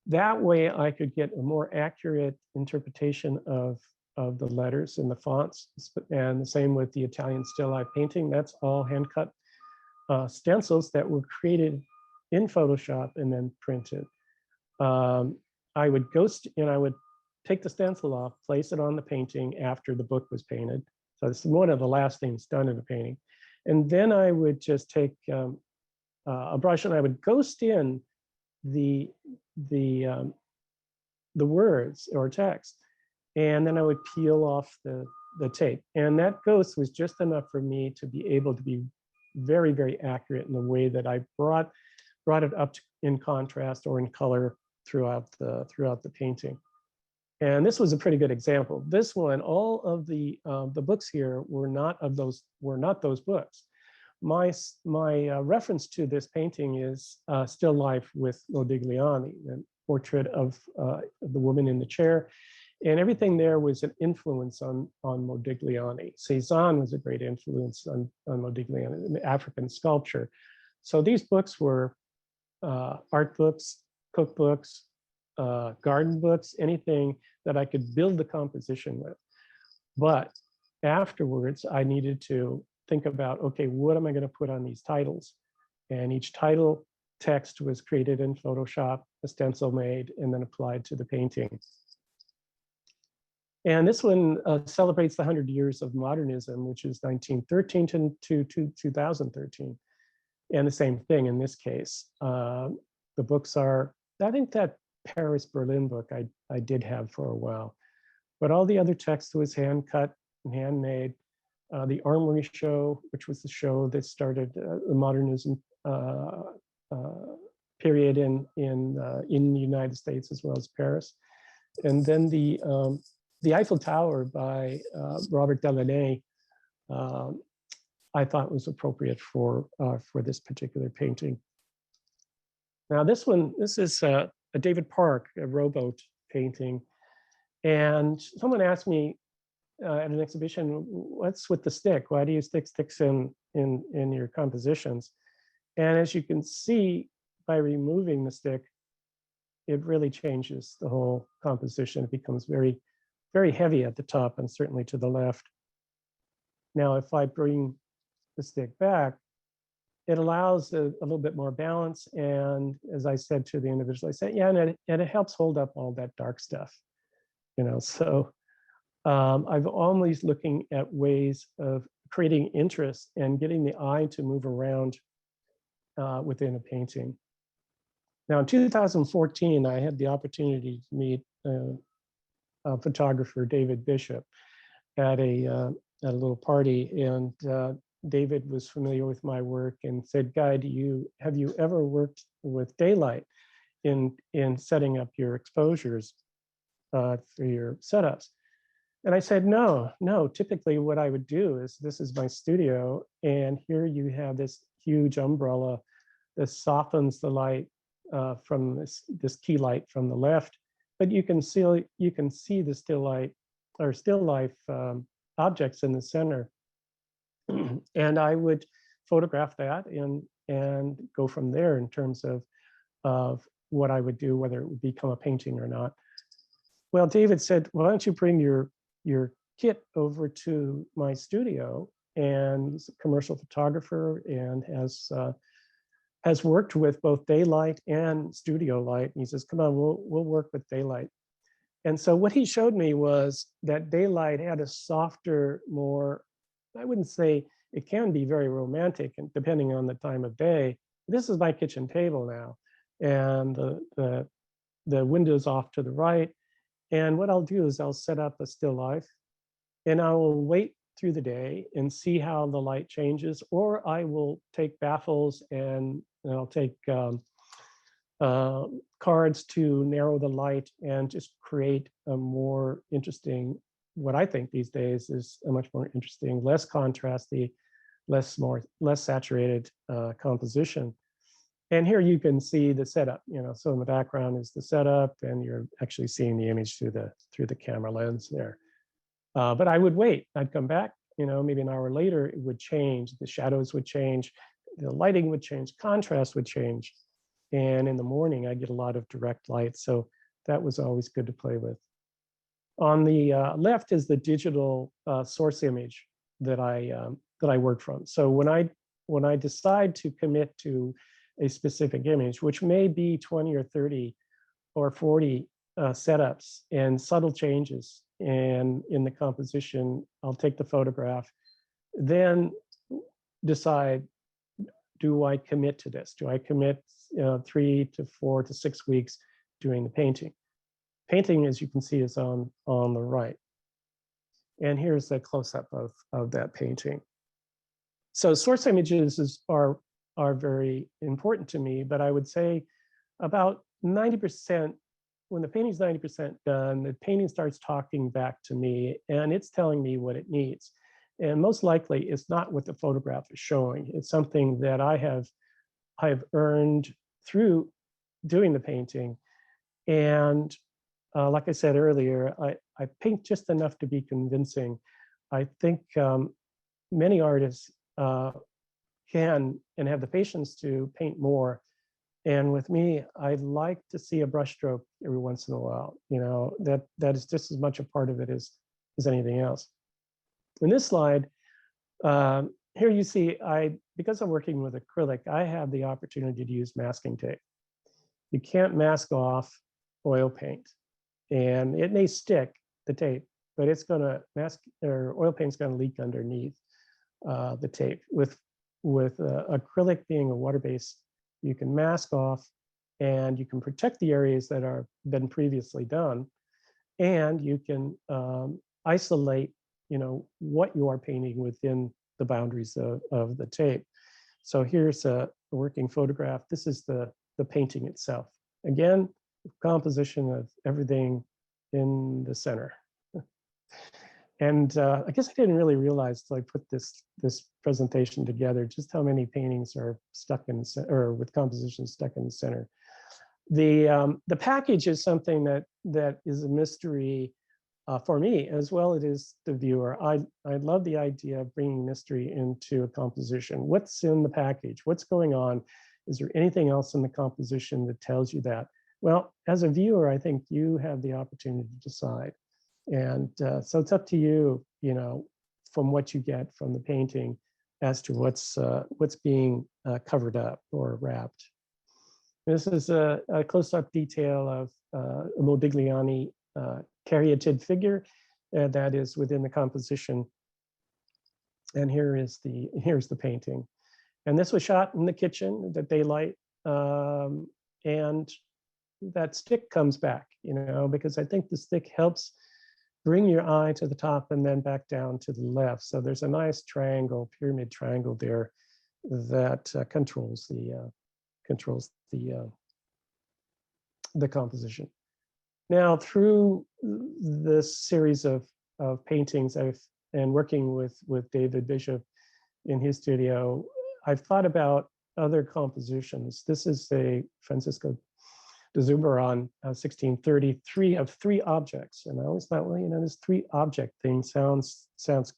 That way I could get a more accurate interpretation of the letters and the fonts, and the same with the Italian still life painting. That's all hand cut stencils that were created in Photoshop and then printed. I would I would take the stencil off, place it on the painting after the book was painted. So this is one of the last things done in the painting. And then I would just take a brush and I would ghost in the words or text, and then I would peel off the tape. And that ghost was just enough for me to be able to be very, very accurate in the way that I brought it up in contrast or in color throughout the painting. And this was a pretty good example. This one, all of the books here were not those books. My reference to this painting is Still Life with Modigliani, a portrait of the woman in the chair. And everything there was an influence on Modigliani. Cézanne was a great influence on Modigliani, the African sculpture. So these books were art books, cookbooks, garden books, anything that I could build the composition with. But afterwards, I needed to think about, okay, what am I going to put on these titles? And each title text was created in Photoshop, a stencil made, and then applied to the painting. And this one celebrates the 100 years of modernism, which is 1913 to 2013. And the same thing in this case. The books are, I think that Paris, Berlin book I did have for a while, but all the other text was hand cut and handmade. The Armory Show, which was the show that started the modernism period in the United States as well as Paris, and then the Eiffel Tower by Robert Delaunay, I thought was appropriate for this particular painting. Now this is a David Park, a rowboat painting, and someone asked me at an exhibition, what's with the stick? Why do you stick sticks in your compositions? And as you can see, by removing the stick, it really changes the whole composition. It becomes very, very heavy at the top and certainly to the left. Now, if I bring the stick back, it allows a little bit more balance. And as I said to the individual, I said, yeah, and it helps hold up all that dark stuff, so I'm always looking at ways of creating interest and getting the eye to move around within a painting. Now, in 2014, I had the opportunity to meet photographer David Bishop at a little party, and David was familiar with my work and said, Guy, have you ever worked with daylight in setting up your exposures for your setups? And I said, no. Typically what I would do is, this is my studio, and here you have this huge umbrella that softens the light from this key light from the left, but you can see the still light or still life objects in the center. And I would photograph that and go from there in terms of what I would do, whether it would become a painting or not. Well, David said, well, why don't you bring your kit over to my studio? And he's a commercial photographer and has worked with both daylight and studio light. And he says, come on, we'll work with daylight. And so what he showed me was that daylight had a softer, more, I wouldn't say it can be very romantic, and depending on the time of day. This is my kitchen table now, and the window's off to the right. And what I'll do is I'll set up a still life, and I will wait through the day and see how the light changes, or I will take baffles and I'll take cards to narrow the light and just create a more interesting, what I think these days is a much more interesting, less contrasty, less saturated composition. And here you can see the setup, so in the background is the setup, and you're actually seeing the image through the camera lens there. But I would wait, I'd come back, maybe an hour later, it would change, the shadows would change, the lighting would change, contrast would change. And in the morning, I get a lot of direct light. So that was always good to play with. On the left is the digital source image that I work from. So when I decide to commit to a specific image, which may be 20 or 30 or 40 setups and subtle changes and in the composition, I'll take the photograph, then decide, do I commit to this? Do I commit 3 to 4 to 6 weeks doing the painting? Painting, as you can see, is on the right. And here's a close-up of that painting. So source images are very important to me, but I would say about 90%, when the painting's 90% done, the painting starts talking back to me, and it's telling me what it needs. And most likely it's not what the photograph is showing. It's something that I have earned through doing the painting. And like I said earlier, I paint just enough to be convincing. I think many artists can and have the patience to paint more. And with me, I like to see a brushstroke every once in a while. That is just as much a part of it as anything else. In this slide, here you see, because I'm working with acrylic, I have the opportunity to use masking tape. You can't mask off oil paint, and it may stick, the tape, but it's gonna oil paint's gonna leak underneath the tape. With acrylic being a water base, you can mask off and you can protect the areas that are been previously done, and you can isolate what you are painting within the boundaries of the tape. So here's a working photograph. This is the painting itself. Again, composition of everything in the center. And I guess I didn't really realize till I put this presentation together just how many paintings are stuck in the center, or with composition stuck in the center. The package is something that is a mystery for me, as well it is the viewer. I love the idea of bringing mystery into a composition. What's in the package? What's going on? Is there anything else in the composition that tells you that? Well, as a viewer, I think you have the opportunity to decide. And so it's up to you, from what you get from the painting as to what's being covered up or wrapped. This is a close-up detail of a Modigliani caryatid figure that is within the composition. And here's the painting. And this was shot in the kitchen, the daylight, and that stick comes back, because I think the stick helps bring your eye to the top and then back down to the left. So there's a nice triangle, pyramid triangle there that controls the composition. Now, through this series of paintings and working with David Bishop in his studio, I've thought about other compositions. This is a Francisco de Zumbaran, 1633, of 3 objects. And I always thought, well, this 3 object thing sounds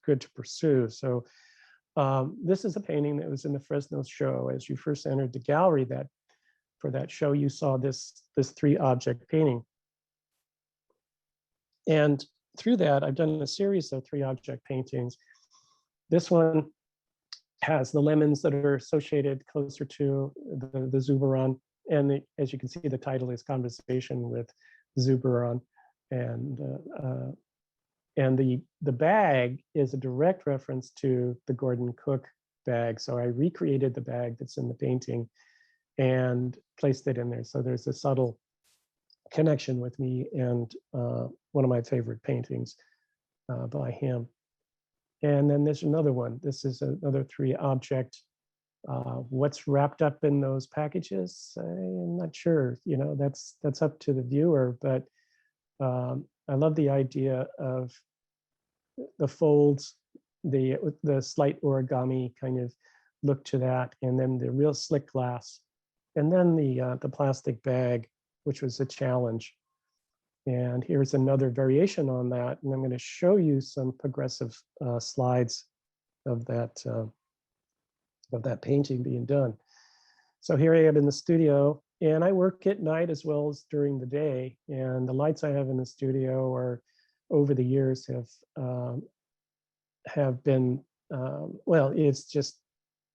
good to pursue. So this is a painting that was in the Fresno show as you first entered the gallery for that show, you saw this 3-object painting. And through that, I've done a series of 3-object paintings. This one has the lemons that are associated closer to the Zuberon. And as you can see, the title is Conversation with Zuberon. And the bag is a direct reference to the Gordon Cook bag. So I recreated the bag that's in the painting and placed it in there. So there's a subtle connection with me and one of my favorite paintings by him. And then there's another one. This is another 3-object. What's wrapped up in those packages? I'm not sure. You know, that's up to the viewer. But I love the idea of the folds, the slight origami kind of look to that, and then the real slick glass, and then the plastic bag, which was a challenge. And here's another variation on that. And I'm going to show you some progressive slides of that painting being done. So here I am in the studio, and I work at night as well as during the day. And the lights I have in the studio are, over the years, have been, well, it's just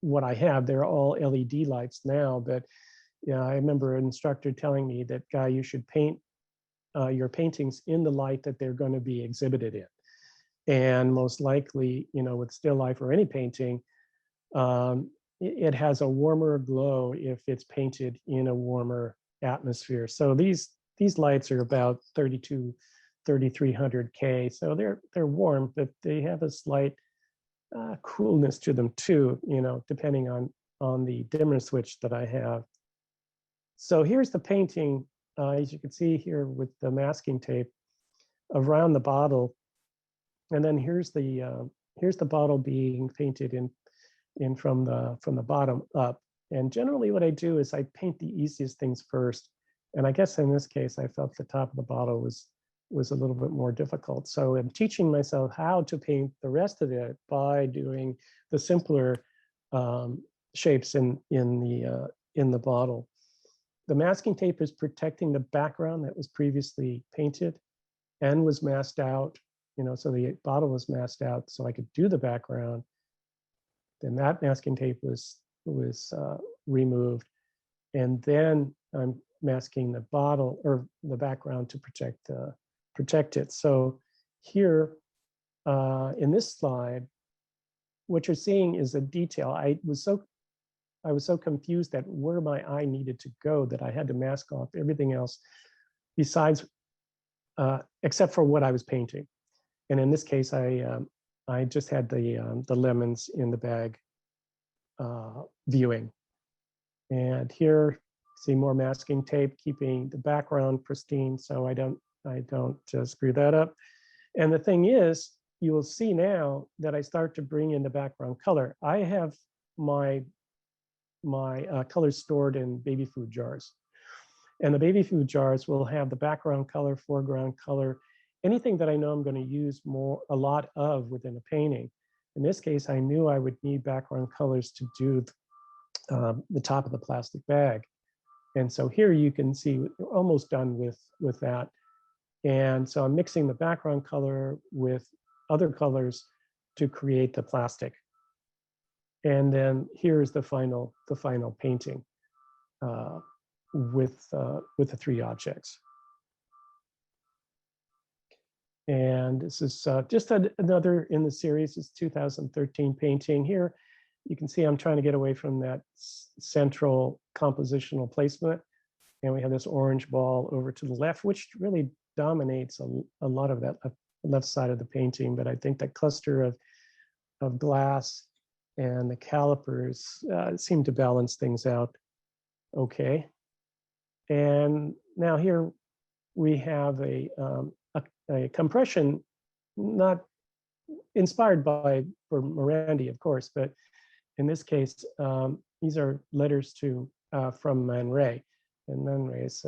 what I have. They're all LED lights now, but yeah, I remember an instructor telling me that, Guy, you should paint your paintings in the light that they're going to be exhibited in. And most likely, you know, with still life or any painting, it has a warmer glow if it's painted in a warmer atmosphere. So these lights are about 3300 K. So they're warm, but they have a slight coolness to them too, you know, depending on the dimmer switch that I have. So here's the painting, as you can see here with the masking tape around the bottle. And then here's the bottle being painted in from the bottom up. And generally what I do is I paint the easiest things first. And I guess in this case, I felt the top of the bottle was a little bit more difficult. So I'm teaching myself how to paint the rest of it by doing the simpler shapes in the bottle. The masking tape is protecting the background that was previously painted and was masked out, you know, so the bottle was masked out so I could do the background. Then that masking tape was removed. And then I'm masking the bottle or the background to protect it. So here in this slide, what you're seeing is a detail. I was so confused at where my eye needed to go that I had to mask off everything else besides, except for what I was painting. And in this case, I just had the lemons in the bag viewing. And here, see more masking tape, keeping the background pristine so I don't screw that up. And the thing is, you will see now that I start to bring in the background color. I have my colors stored in baby food jars. And the baby food jars will have the background color, foreground color, anything that I know I'm going to use a lot of within a painting. In this case, I knew I would need background colors to do the top of the plastic bag. And so here you can see we're almost done with that. And so I'm mixing the background color with other colors to create the plastic. And then here's the final painting with the 3 objects. And this is just another in the series. It's 2013 painting. Here you can see I'm trying to get away from that central compositional placement. And we have this orange ball over to the left, which really dominates a lot of that left side of the painting. But I think that cluster of glass and the calipers seem to balance things out okay. And now here we have a compression, not inspired by Morandi, of course, but in this case, these are letters from Man Ray. And Man Ray is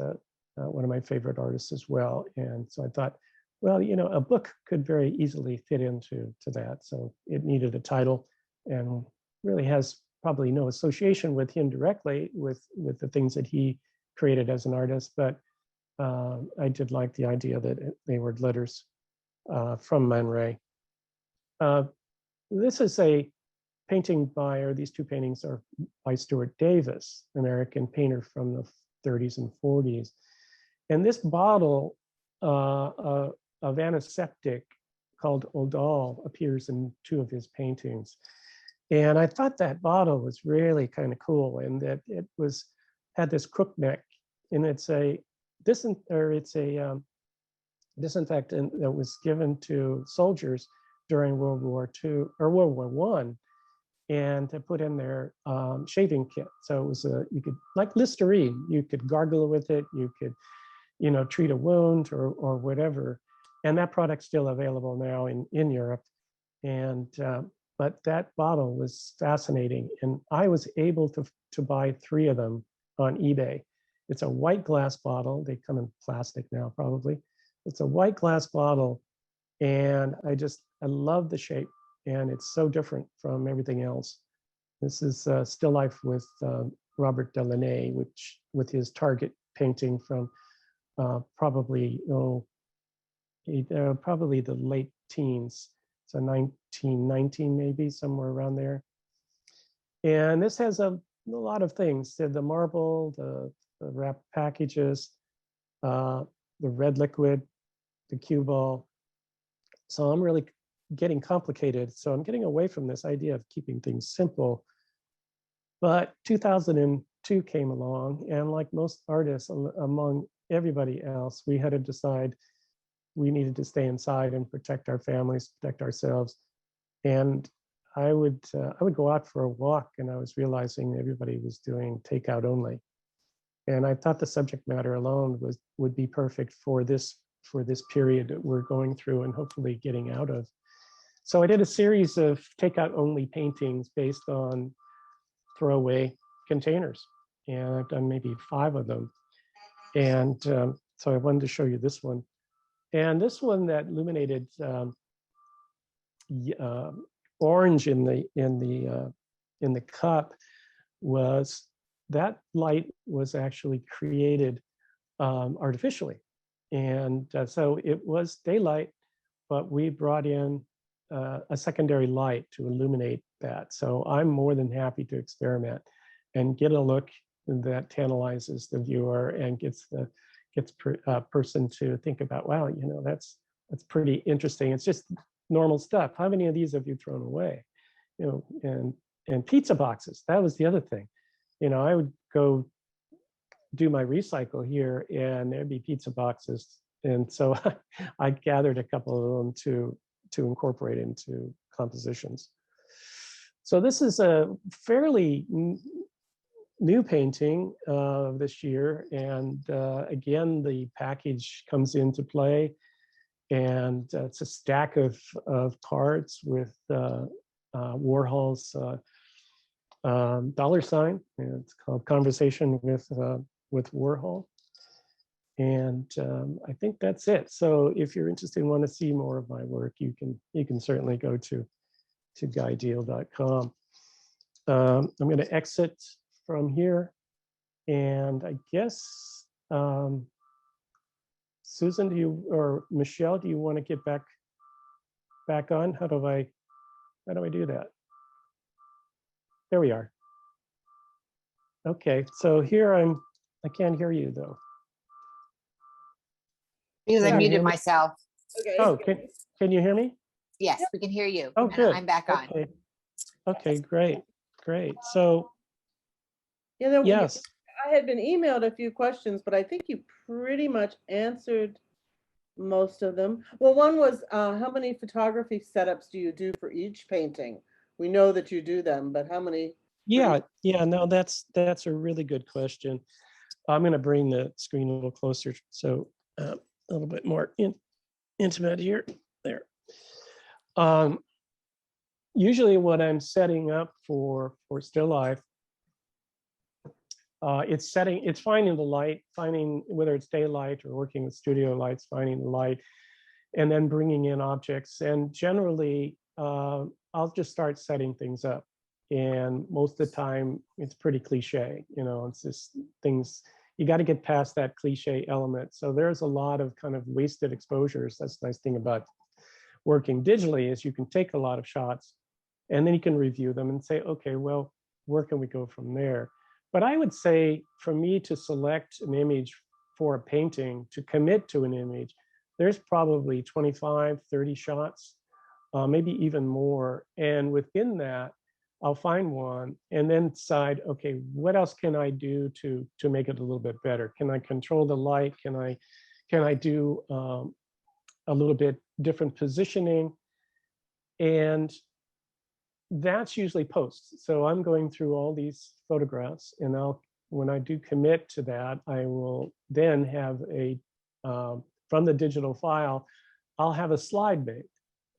one of my favorite artists as well. And so I thought, well, you know, a book could very easily fit into that. So it needed a title and really has probably no association with him directly with the things that he created as an artist, but I did like the idea that they were letters from Man Ray. This is a painting by, or these two paintings are by Stuart Davis, American painter from the 30s and 40s. And this bottle of antiseptic called Odal appears in two of his paintings. And I thought that bottle was really kind of cool, and that it had this crook neck, and it's a disinfectant that was given to soldiers during World War II or World War I, and to put in their shaving kit. So it was you could, like Listerine, you could gargle with it, you could, treat a wound or whatever. And that product's still available now in Europe. And but that bottle was fascinating, and I was able to buy 3 of them on eBay. It's a white glass bottle. They come in plastic now, probably. It's a white glass bottle, and I love the shape, and it's so different from everything else. This is Still Life with Robert Delaunay, with his Target painting from probably the late teens. So 1919, maybe, somewhere around there. And this has a lot of things. The marble, the wrap packages, the red liquid, the cue ball. So I'm really getting complicated. So I'm getting away from this idea of keeping things simple. But 2002 came along, and like most artists, among everybody else, we had to decide we needed to stay inside and protect our families, protect ourselves. And I would go out for a walk, and I was realizing everybody was doing takeout only. And I thought the subject matter alone would be perfect for this period that we're going through and hopefully getting out of. So I did a series of takeout only paintings based on throwaway containers. And I've done maybe 5 of them. And so I wanted to show you this one. And this one that illuminated orange in the cup, that light was actually created artificially. And so it was daylight, but we brought in a secondary light to illuminate that. So I'm more than happy to experiment and get a look that tantalizes the viewer and gets person to think about, wow, that's pretty interesting. It's just normal stuff. How many of these have you thrown away? And pizza boxes. That was the other thing. I would go do my recycle here, and there'd be pizza boxes, and so I gathered a couple of them to incorporate into compositions. So this is a fairly new painting this year, and again, the package comes into play, and it's a stack of cards with Warhol's $, and it's called Conversation with Warhol. And I think that's it. So if you're interested and want to see more of my work, you can certainly go to guydiehl.com. I'm going to exit from here, and I guess Susan, or Michelle, do you want to get back on? How do I do that? There we are. Okay, so here I can't hear you though. Because I Yeah, muted myself. Okay. Oh, can you hear me? Yes, we can hear you. Oh, good. I'm back on. Okay, great. So Yeah, yes, I had been emailed a few questions, but I think you pretty much answered most of them. Well, one was, how many photography setups do you do for each painting? We know that you do them, but how many? yeah, no, that's a really good question. I'm going to bring the screen a little closer, so a little bit more intimate here. There. Usually what I'm setting up for still life, it's finding the light, finding whether it's daylight or working with studio lights, finding the light, and then bringing in objects. And generally, I'll just start setting things up. And most of the time it's pretty cliche, it's just things, you got to get past that cliche element. So there's a lot of kind of wasted exposures. That's the nice thing about working digitally, is you can take a lot of shots and then you can review them and say, okay, well, where can we go from there? But I would say for me to select an image for a painting, to commit to an image, there's probably 25, 30 shots, maybe even more. And within that, I'll find one and then decide, okay, what else can I do to make it a little bit better? Can I control the light? Can I do a little bit different positioning? And that's usually post. So I'm going through all these photographs, and when I do commit to that, I will then have from the digital file, I'll have a slide made.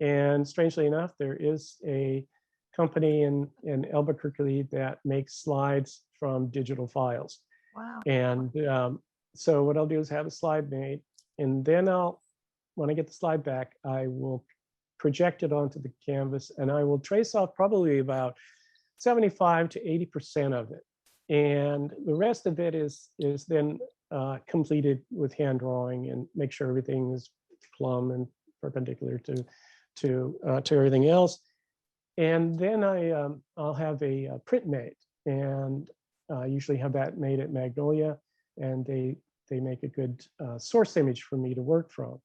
And strangely enough, there is a company in Albuquerque that makes slides from digital files. Wow. And so what I'll do is have a slide made, and then when I get the slide back, I will project it onto the canvas, and I will trace off probably about 75 to 80% of it. And the rest of it is then completed with hand drawing, and make sure everything is plumb and perpendicular to everything else. And then I'll have a print made, and I usually have that made at Magnolia, and they make a good source image for me to work from.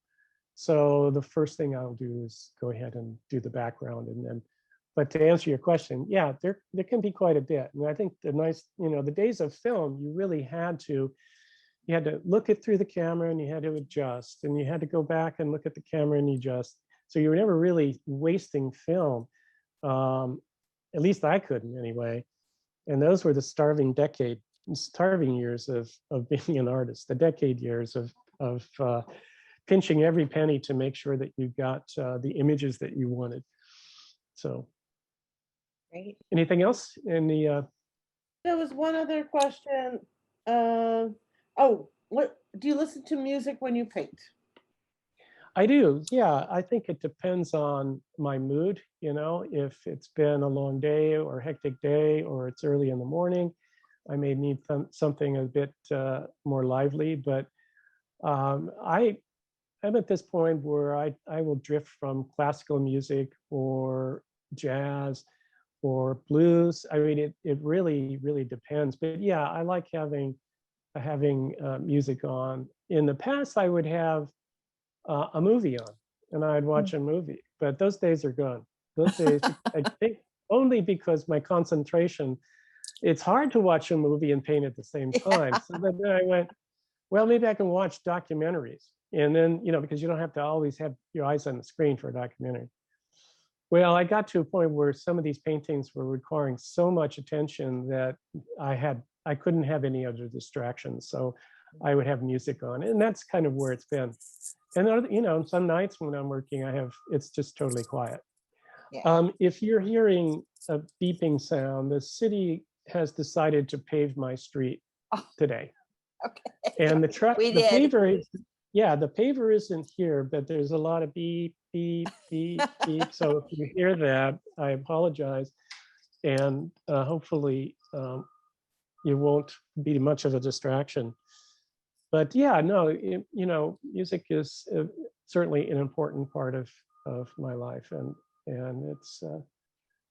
So the first thing I'll do is go ahead and do the background, and then, but to answer your question, yeah, there can be quite a bit. And I think the days of film, you really had to look it through the camera, and you had to adjust, and you had to go back and look at the camera and adjust. So you were never really wasting film. At least I couldn't anyway. And those were the starving years of being an artist, the decade years of pinching every penny to make sure that you got the images that you wanted. So, Great. Anything else in the? There was one other question. What do you listen to music when you paint? I do, yeah. I think it depends on my mood. If it's been a long day or a hectic day, or it's early in the morning, I may need something a bit more lively. But I'm at this point where I will drift from classical music or jazz or blues. I mean, it really, really depends. But yeah, I like having music on. In the past, I would have a movie on, and I'd watch a movie. But those days are gone. Those days, I think, only because my concentration, it's hard to watch a movie and paint at the same time. So then I went, well, maybe I can watch documentaries. And then, because you don't have to always have your eyes on the screen for a documentary. Well, I got to a point where some of these paintings were requiring so much attention that I couldn't have any other distractions. So I would have music on, and that's kind of where it's been. And some nights when I'm working, it's just totally quiet. Yeah. If you're hearing a beeping sound, the city has decided to pave my street today. Okay. And the paver, the paver isn't here, but there's a lot of beep, beep, beep, beep. So if you hear that, I apologize. And hopefully you won't be much of a distraction. But yeah, no, music is certainly an important part of my life. And it's,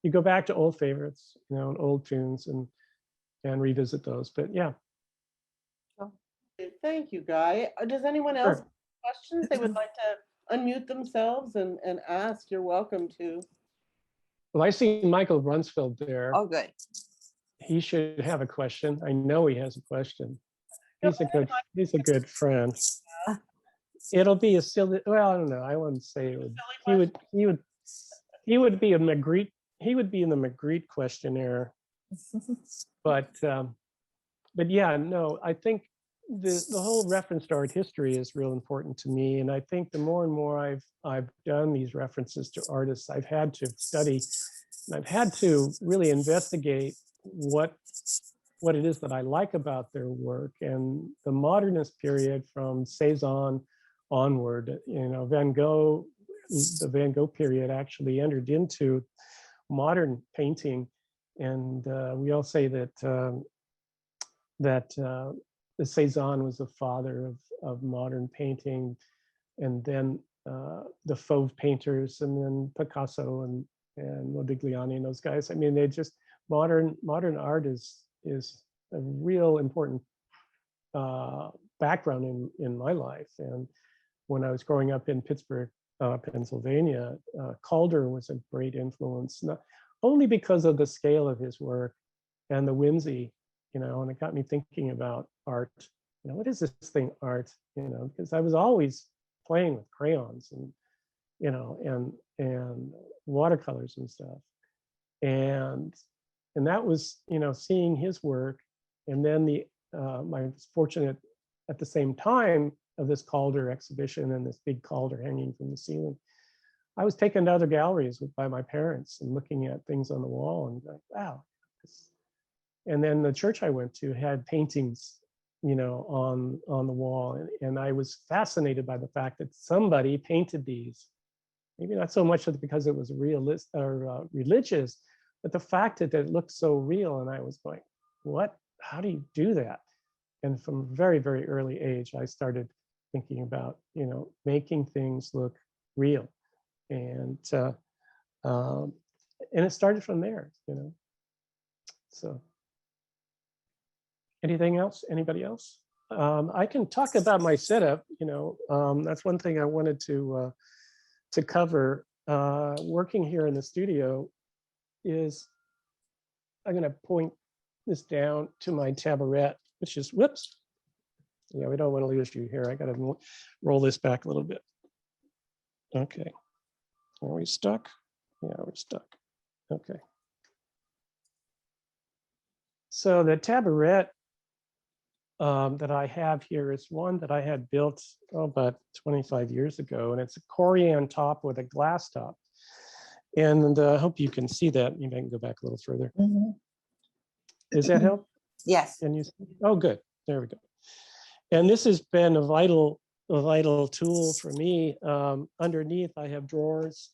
you go back to old favorites, and old tunes and revisit those. But yeah. Thank you, Guy. Does anyone else have questions they would like to unmute themselves and ask? You're welcome to. Well, I see Michael Brunsfield there. Oh, good. He should have a question. I know he has a question. He's a good friend. It'll be a silly, well, I don't know. I wouldn't say it would. He would be a Magritte. He would be in the Magritte questionnaire. But yeah, no, I think the whole reference to art history is real important to me. And I think the more and more I've done these references to artists, I've had to study, and I've had to really investigate what it is that I like about their work. And the modernist period from Cezanne onward, Van Gogh, the Van Gogh period actually entered into modern painting And we all say that the Cézanne was the father of modern painting, and then the Fauve painters, and then Picasso and Modigliani and those guys. I mean, they just modern art is a real important background in my life. And when I was growing up in Pittsburgh, Pennsylvania, Calder was a great influence, not only because of the scale of his work and the whimsy, you know, and it got me thinking about art. You know, what is this thing, art? You know, because I was always playing with crayons and, you know, and watercolors and stuff. And that was, you know, seeing his work. And then I was fortunate at the same time of this Calder exhibition and this big Calder hanging from the ceiling, I was taken to other galleries by my parents and looking at things on the wall and like, wow. And then the church I went to had paintings, you know, on the wall. And I was fascinated by the fact that somebody painted these. Maybe not so much because it was realist or religious, but the fact that it looked so real. And I was going, what? How do you do that? And from a very, very early age, I started thinking about, you know, making things look real. And it started from there, you know. So anything else? Anybody else? I can talk about my setup, you know. That's one thing I wanted to cover. Working here in the studio is, I'm going to point this down to my tabaret, which is, whoops. Yeah, we don't want to lose you here. I got to roll this back a little bit. Okay. Are we stuck? Yeah, we're stuck. Okay. So the tabaret that I have here is one that I had built about 25 years ago, and it's a Corian top with a glass top. And I hope you can see that. Maybe I can go back a little further. Mm-hmm. Does that help? Yes. Can you see? Oh, good. There we go. And this has been a vital tool for me. Underneath, I have drawers,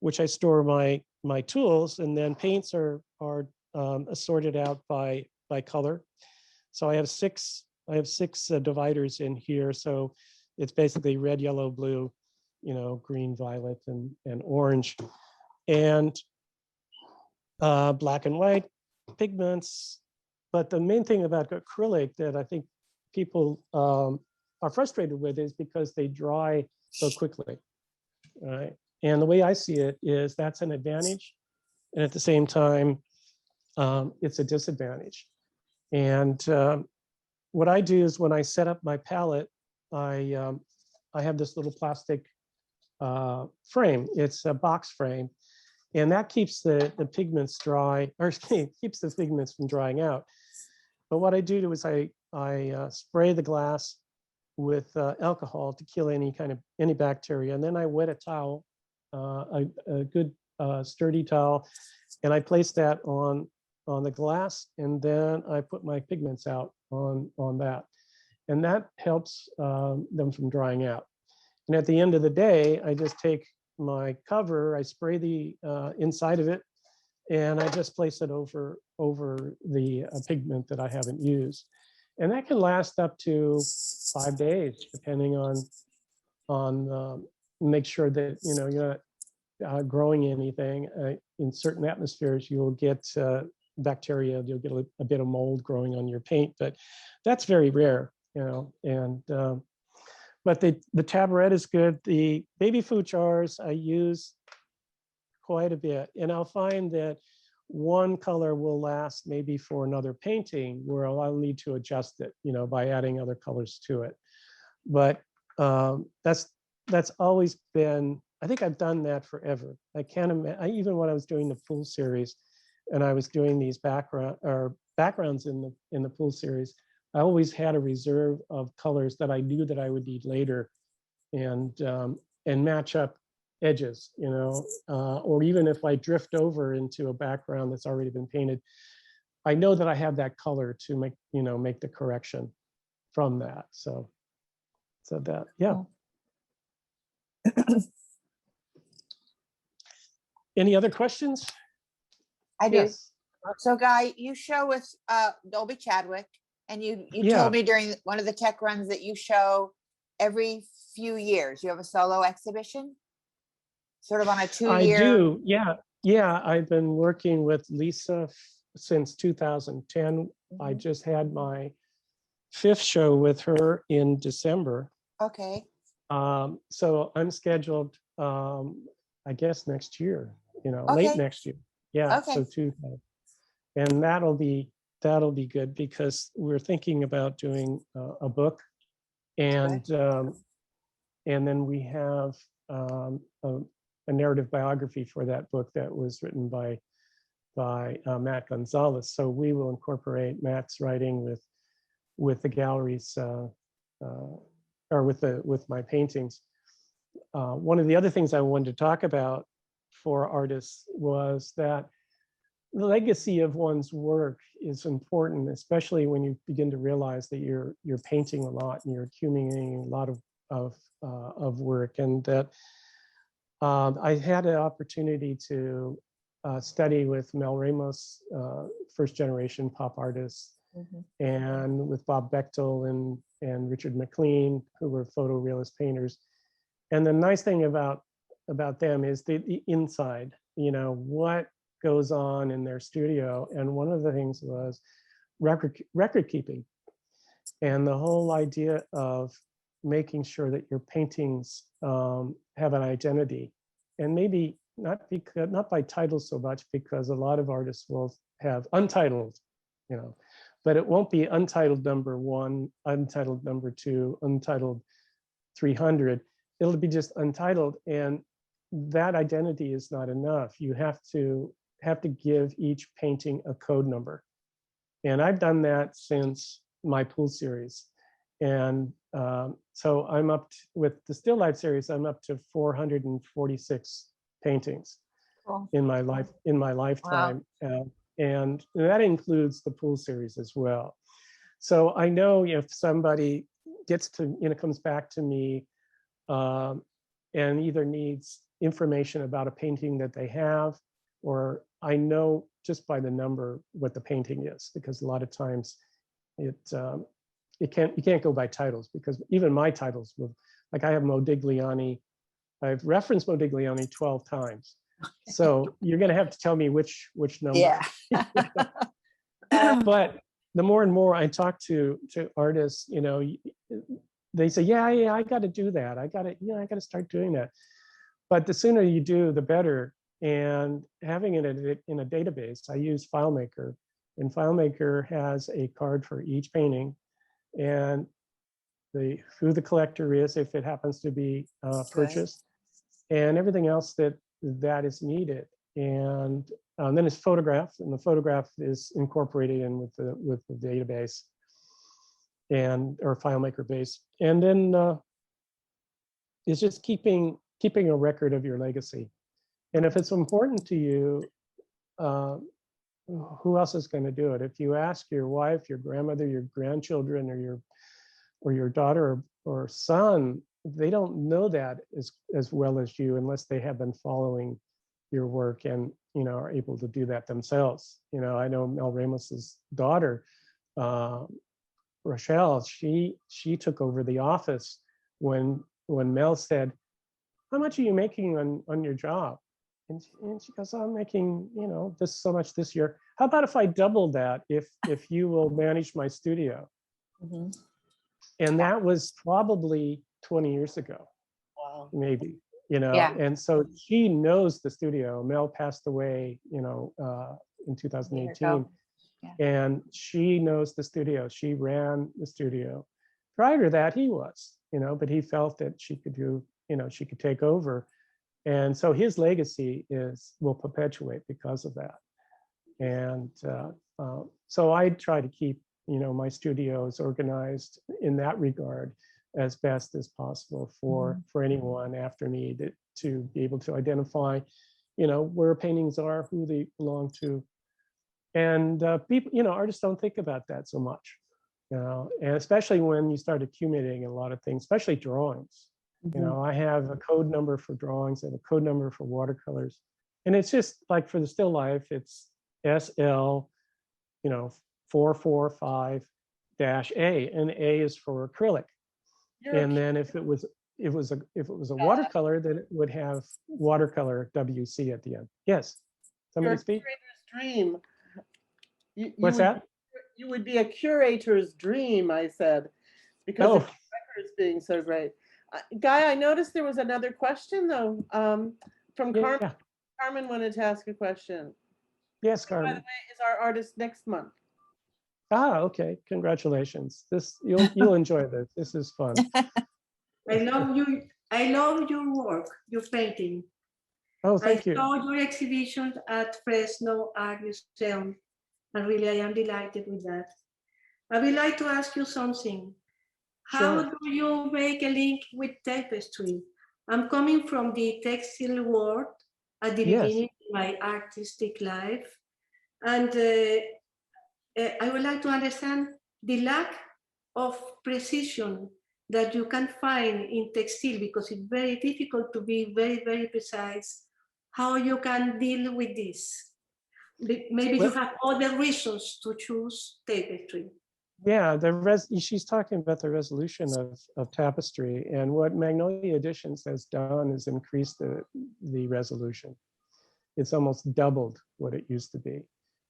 which I store my tools, and then paints are assorted out by color. So I have six dividers in here. So it's basically red, yellow, blue, you know, green, violet, and orange, and black and white pigments. But the main thing about acrylic that I think people are frustrated with is because they dry so quickly, right? And the way I see it is that's an advantage, and at the same time, it's a disadvantage. And what I do is when I set up my palette, I have this little plastic frame. It's a box frame, and that keeps the pigments dry, or keeps the pigments from drying out. But what I do is I spray the glass with alcohol to kill any bacteria, and then I wet a towel, a good sturdy towel, and I place that on the glass, and then I put my pigments out on that, and that helps them from drying out. And at the end of the day, I just take my cover, I spray the inside of it, and I just place it over the pigment that I haven't used. And that can last up to 5 days, depending on make sure that, you know, you're not growing anything. In certain atmospheres, you'll get bacteria, you'll get a bit of mold growing on your paint, but that's very rare, you know. And but the tabaret is good. The baby food jars I use quite a bit, and I'll find that one color will last maybe for another painting where I'll need to adjust it, you know, by adding other colors to it. But that's always been, I think I've done that forever. I can't imagine, even when I was doing the pool series and I was doing these backgrounds in the pool series, I always had a reserve of colors that I knew that I would need later, and match up edges, you know, or even if I drift over into a background that's already been painted, I know that I have that color to make the correction from that. So that, yeah. Any other questions? I do. Yes. So Guy, you show with Dolby Chadwick, and you Yeah. told me during one of the tech runs that you show every few years. You have a solo exhibition, sort of on a 2-year. I do. Yeah. Yeah. I've been working with Lisa since 2010. I just had my 5th show with her in December. Okay. So I'm scheduled, I guess next year, late Okay. next year. Yeah. Okay. So and that'll be good because we're thinking about doing a book, and then we have a narrative biography for that book that was written by Matt Gonzalez. So we will incorporate Matt's writing with the galleries or with my paintings. One of the other things I wanted to talk about for artists was that the legacy of one's work is important, especially when you begin to realize that you're painting a lot and you're accumulating a lot of work. And that I had an opportunity to study with Mel Ramos, first generation pop artist, and with Bob Bechtel and Richard McLean, who were photorealist painters. And the nice thing about them is the inside, what goes on in their studio. And one of the things was record keeping, and the whole idea of making sure that your paintings have an identity, and maybe not by title so much, because a lot of artists will have untitled, but it won't be untitled number 1, untitled number 2, untitled 300. It'll be just untitled, and that identity is not enough. You have to give each painting a code number, and I've done that since my pool series. And so I'm up with the still life series. I'm up to 446 paintings in my lifetime. Wow. And that includes the pool series as well. So I know if somebody comes back to me and either needs information about a painting that they have, or I know just by the number what the painting is, because a lot of times you can't go by titles, because even my titles will, like I have Modigliani, I've referenced Modigliani 12 times. So you're going to have to tell me which number. Yeah. But the more and more I talk to artists, they say, yeah, I got to do that. I got to start doing that. But the sooner you do, the better. And having it in a database, I use FileMaker, and FileMaker has a card for each painting, and who the collector is, if it happens to be purchased, and everything else that is needed. And then it's photographed, and the photograph is incorporated in with the database or FileMaker base. And then it's just keeping a record of your legacy. And if it's important to you, who else is going to do it? If you ask your wife, your grandmother, your grandchildren, or your daughter or son, they don't know that as well as you, unless they have been following your work and are able to do that themselves. I know Mel Ramos's daughter, Rochelle. She took over the office when Mel said, "How much are you making on your job?" And she goes, "I'm making this so much this year. How about if I double that if you will manage my studio?" Mm-hmm. And that was probably 20 years ago. Wow. Maybe, Yeah. And so she knows the studio. Mel passed away, in 2018. Yeah. And she knows the studio. She ran the studio. Prior to that, he was, but he felt that she could she could take over. And so his legacy will perpetuate because of that. And so I try to keep, my studios organized in that regard as best as possible for anyone after me to be able to identify, where paintings are, who they belong to. And people, artists don't think about that so much, and especially when you start accumulating a lot of things, especially drawings. I have a code number for drawings, I have a code number for watercolors. And it's just like for the still life, it's SL, 445-A, and A is for acrylic. You're And then if it was a watercolor, then it would have watercolor WC at the end. Yes. You're Somebody a speak. curator's dream. What's that? You would be a curator's dream, I said, because of the records being so great. Guy, I noticed there was another question though, from Carmen. Yeah. Carmen wanted to ask a question. Yes, By the Carmen. way, is our artist next month. Okay. Congratulations. You'll enjoy this. This is fun. I love you. I love your work, your painting. Oh, thank you. I saw your exhibition at Fresno Art Museum, and really I am delighted with that. I would like to ask you something. How Sure. do you make a link with tapestry? I'm coming from the textile world at the Yes. beginning of my artistic life, and I would like to understand the lack of precision that you can find in textile, because it's very difficult to be very, very precise. How you can deal with this? Maybe you have other reasons to choose tapestry. Yeah, she's talking about the resolution of tapestry, and what Magnolia Editions has done is increase the resolution. It's almost doubled what it used to be.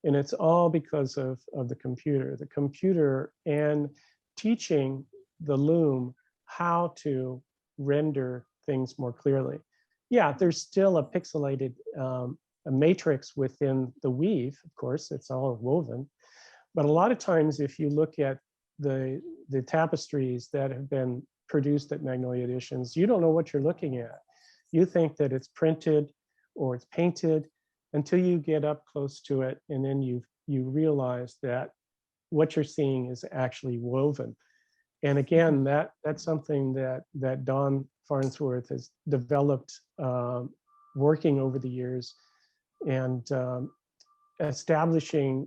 And it's all because of the computer. The computer and teaching the loom how to render things more clearly. Yeah, there's still a pixelated a matrix within the weave, of course, it's all woven. But a lot of times, if you look at the tapestries that have been produced at Magnolia Editions, you don't know what you're looking at. You think that it's printed or it's painted until you get up close to it, and then you realize that what you're seeing is actually woven. And again, that's something that Don Farnsworth has developed, working over the years, and establishing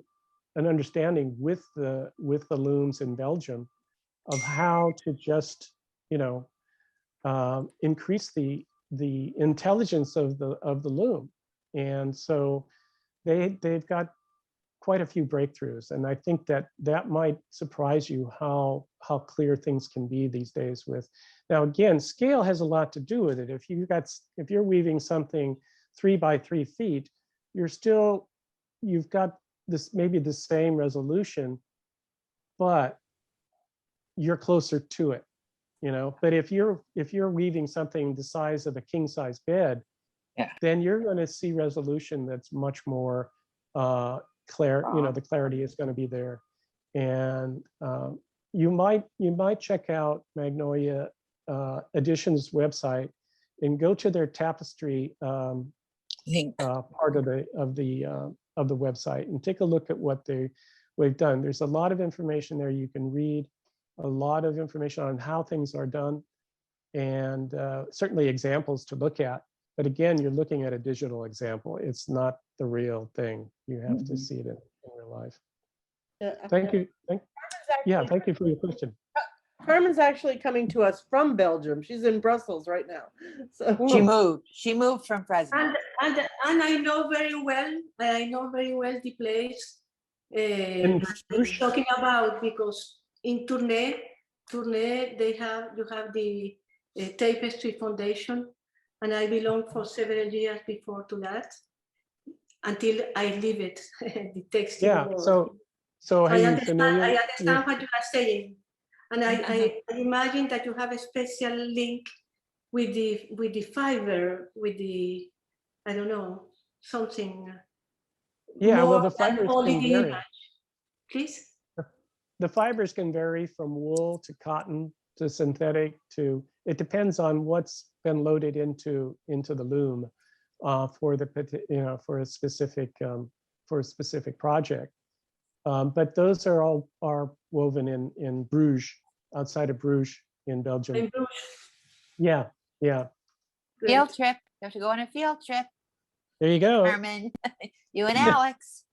an understanding with the looms in Belgium of how to just increase the intelligence of the loom. And so they've got quite a few breakthroughs, and I think that might surprise you how clear things can be these days. With now, again, scale has a lot to do with it. If you're weaving something 3 by 3 feet, you've got this maybe the same resolution, but you're closer to it, But if you're weaving something the size of a king size bed, Yeah. then you're going to see resolution that's much more clear. The clarity is going to be there, and you might check out Magnolia Editions website and go to their tapestry Link. part of the website and take a look at what we've done. There's a lot of information there you can read, a lot of information on how things are done, and certainly examples to look at. But again, you're looking at a digital example. It's not the real thing. You have to see it in real life. Thank you. Thank you for your question. Carmen's actually coming to us from Belgium. She's in Brussels right now. So She moved from Fresno. And I know very well. I know very well the place he's talking about, because in Tournai you have the Tapestry Foundation, and I belonged for several years before to that, until I leave it, the textile world. So I are you understand, familiar? I understand what you are saying, and I imagine that you have a special link with the fiber, with the, I don't know, something. Yeah, well, more the than fibers only can the vary. image. Please. The fibers can vary from wool to cotton to synthetic to, it depends on what's been loaded into the loom for a specific project. But those are all woven in Bruges, outside of Bruges in Belgium. In Bruges. Yeah. Field trip. You have to go on a field trip. There you go. Carmen, you and Alex.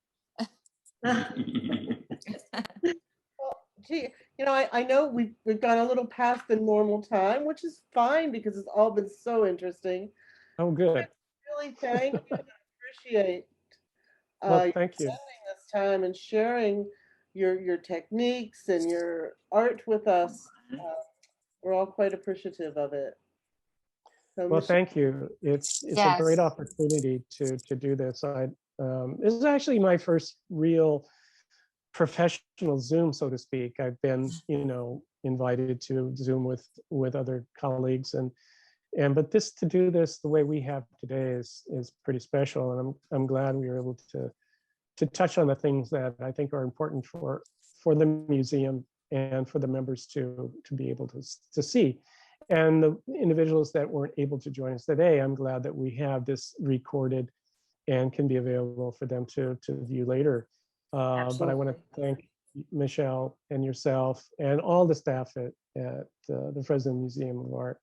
Gee, I know we've gone a little past the normal time, which is fine because it's all been so interesting. Oh, good. I really thank you and appreciate thank you. spending this time and sharing your techniques and your art with us. We're all quite appreciative of it. So Well, Michelle, thank you. It's a Yes. great opportunity to do this. This is actually my first real professional Zoom, so to speak. I've been, invited to Zoom with other colleagues, but to do this the way we have today is pretty special, and I'm glad we were able to touch on the things that I think are important for the museum and for the members to be able to see. And the individuals that weren't able to join us today, I'm glad that we have this recorded and can be available for them to view later. But I want to thank Michelle and yourself and all the staff at the Fresno Museum of Art.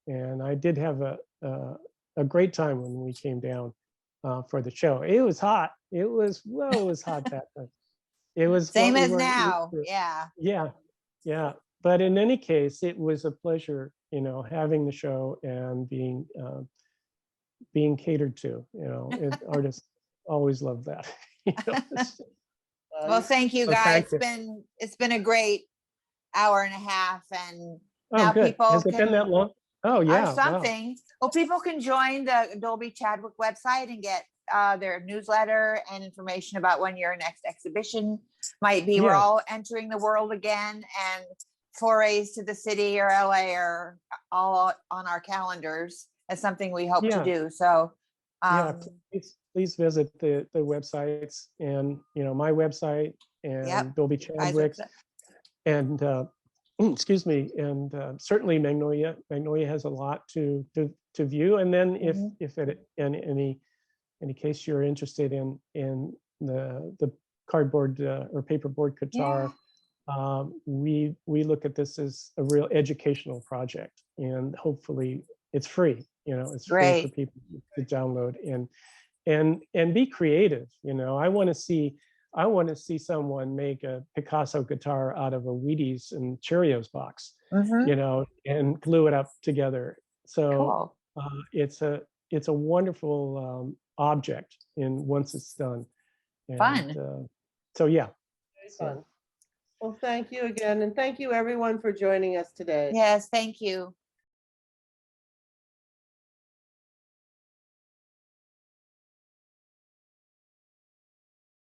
And I did have a great time when we came down for the show. It was hot. It was hot that time. It was Same what we as weren't used now. to. Yeah. Yeah. But in any case, it was a pleasure, having the show and being catered to. Artists always love that. Well, thank you, So Guy. thank It's been a great hour and a half, and Oh, now good. people Has it been that long? Oh, or yeah. Wow. something. Well, people can join the Dolby Chadwick website and get their newsletter and information about when your next exhibition might be. We're Yeah. all entering the world again, and forays to the city or LA are all on our calendars as something we hope to do. So Yeah, please visit the websites, and my website and Yep. Dolby Chadwick's, and excuse me, and certainly Magnolia has a lot to view. And then if in any case you're interested in the cardboard or paperboard guitar, we look at this as a real educational project, and hopefully it's free. It's free for people to download and be creative. I want to see someone make a Picasso guitar out of a Wheaties and Cheerios box, and glue it up together. So it's a wonderful object, and once it's done, and, fun. So yeah, fun. Well, thank you again, and thank you everyone for joining us today. Yes, thank you.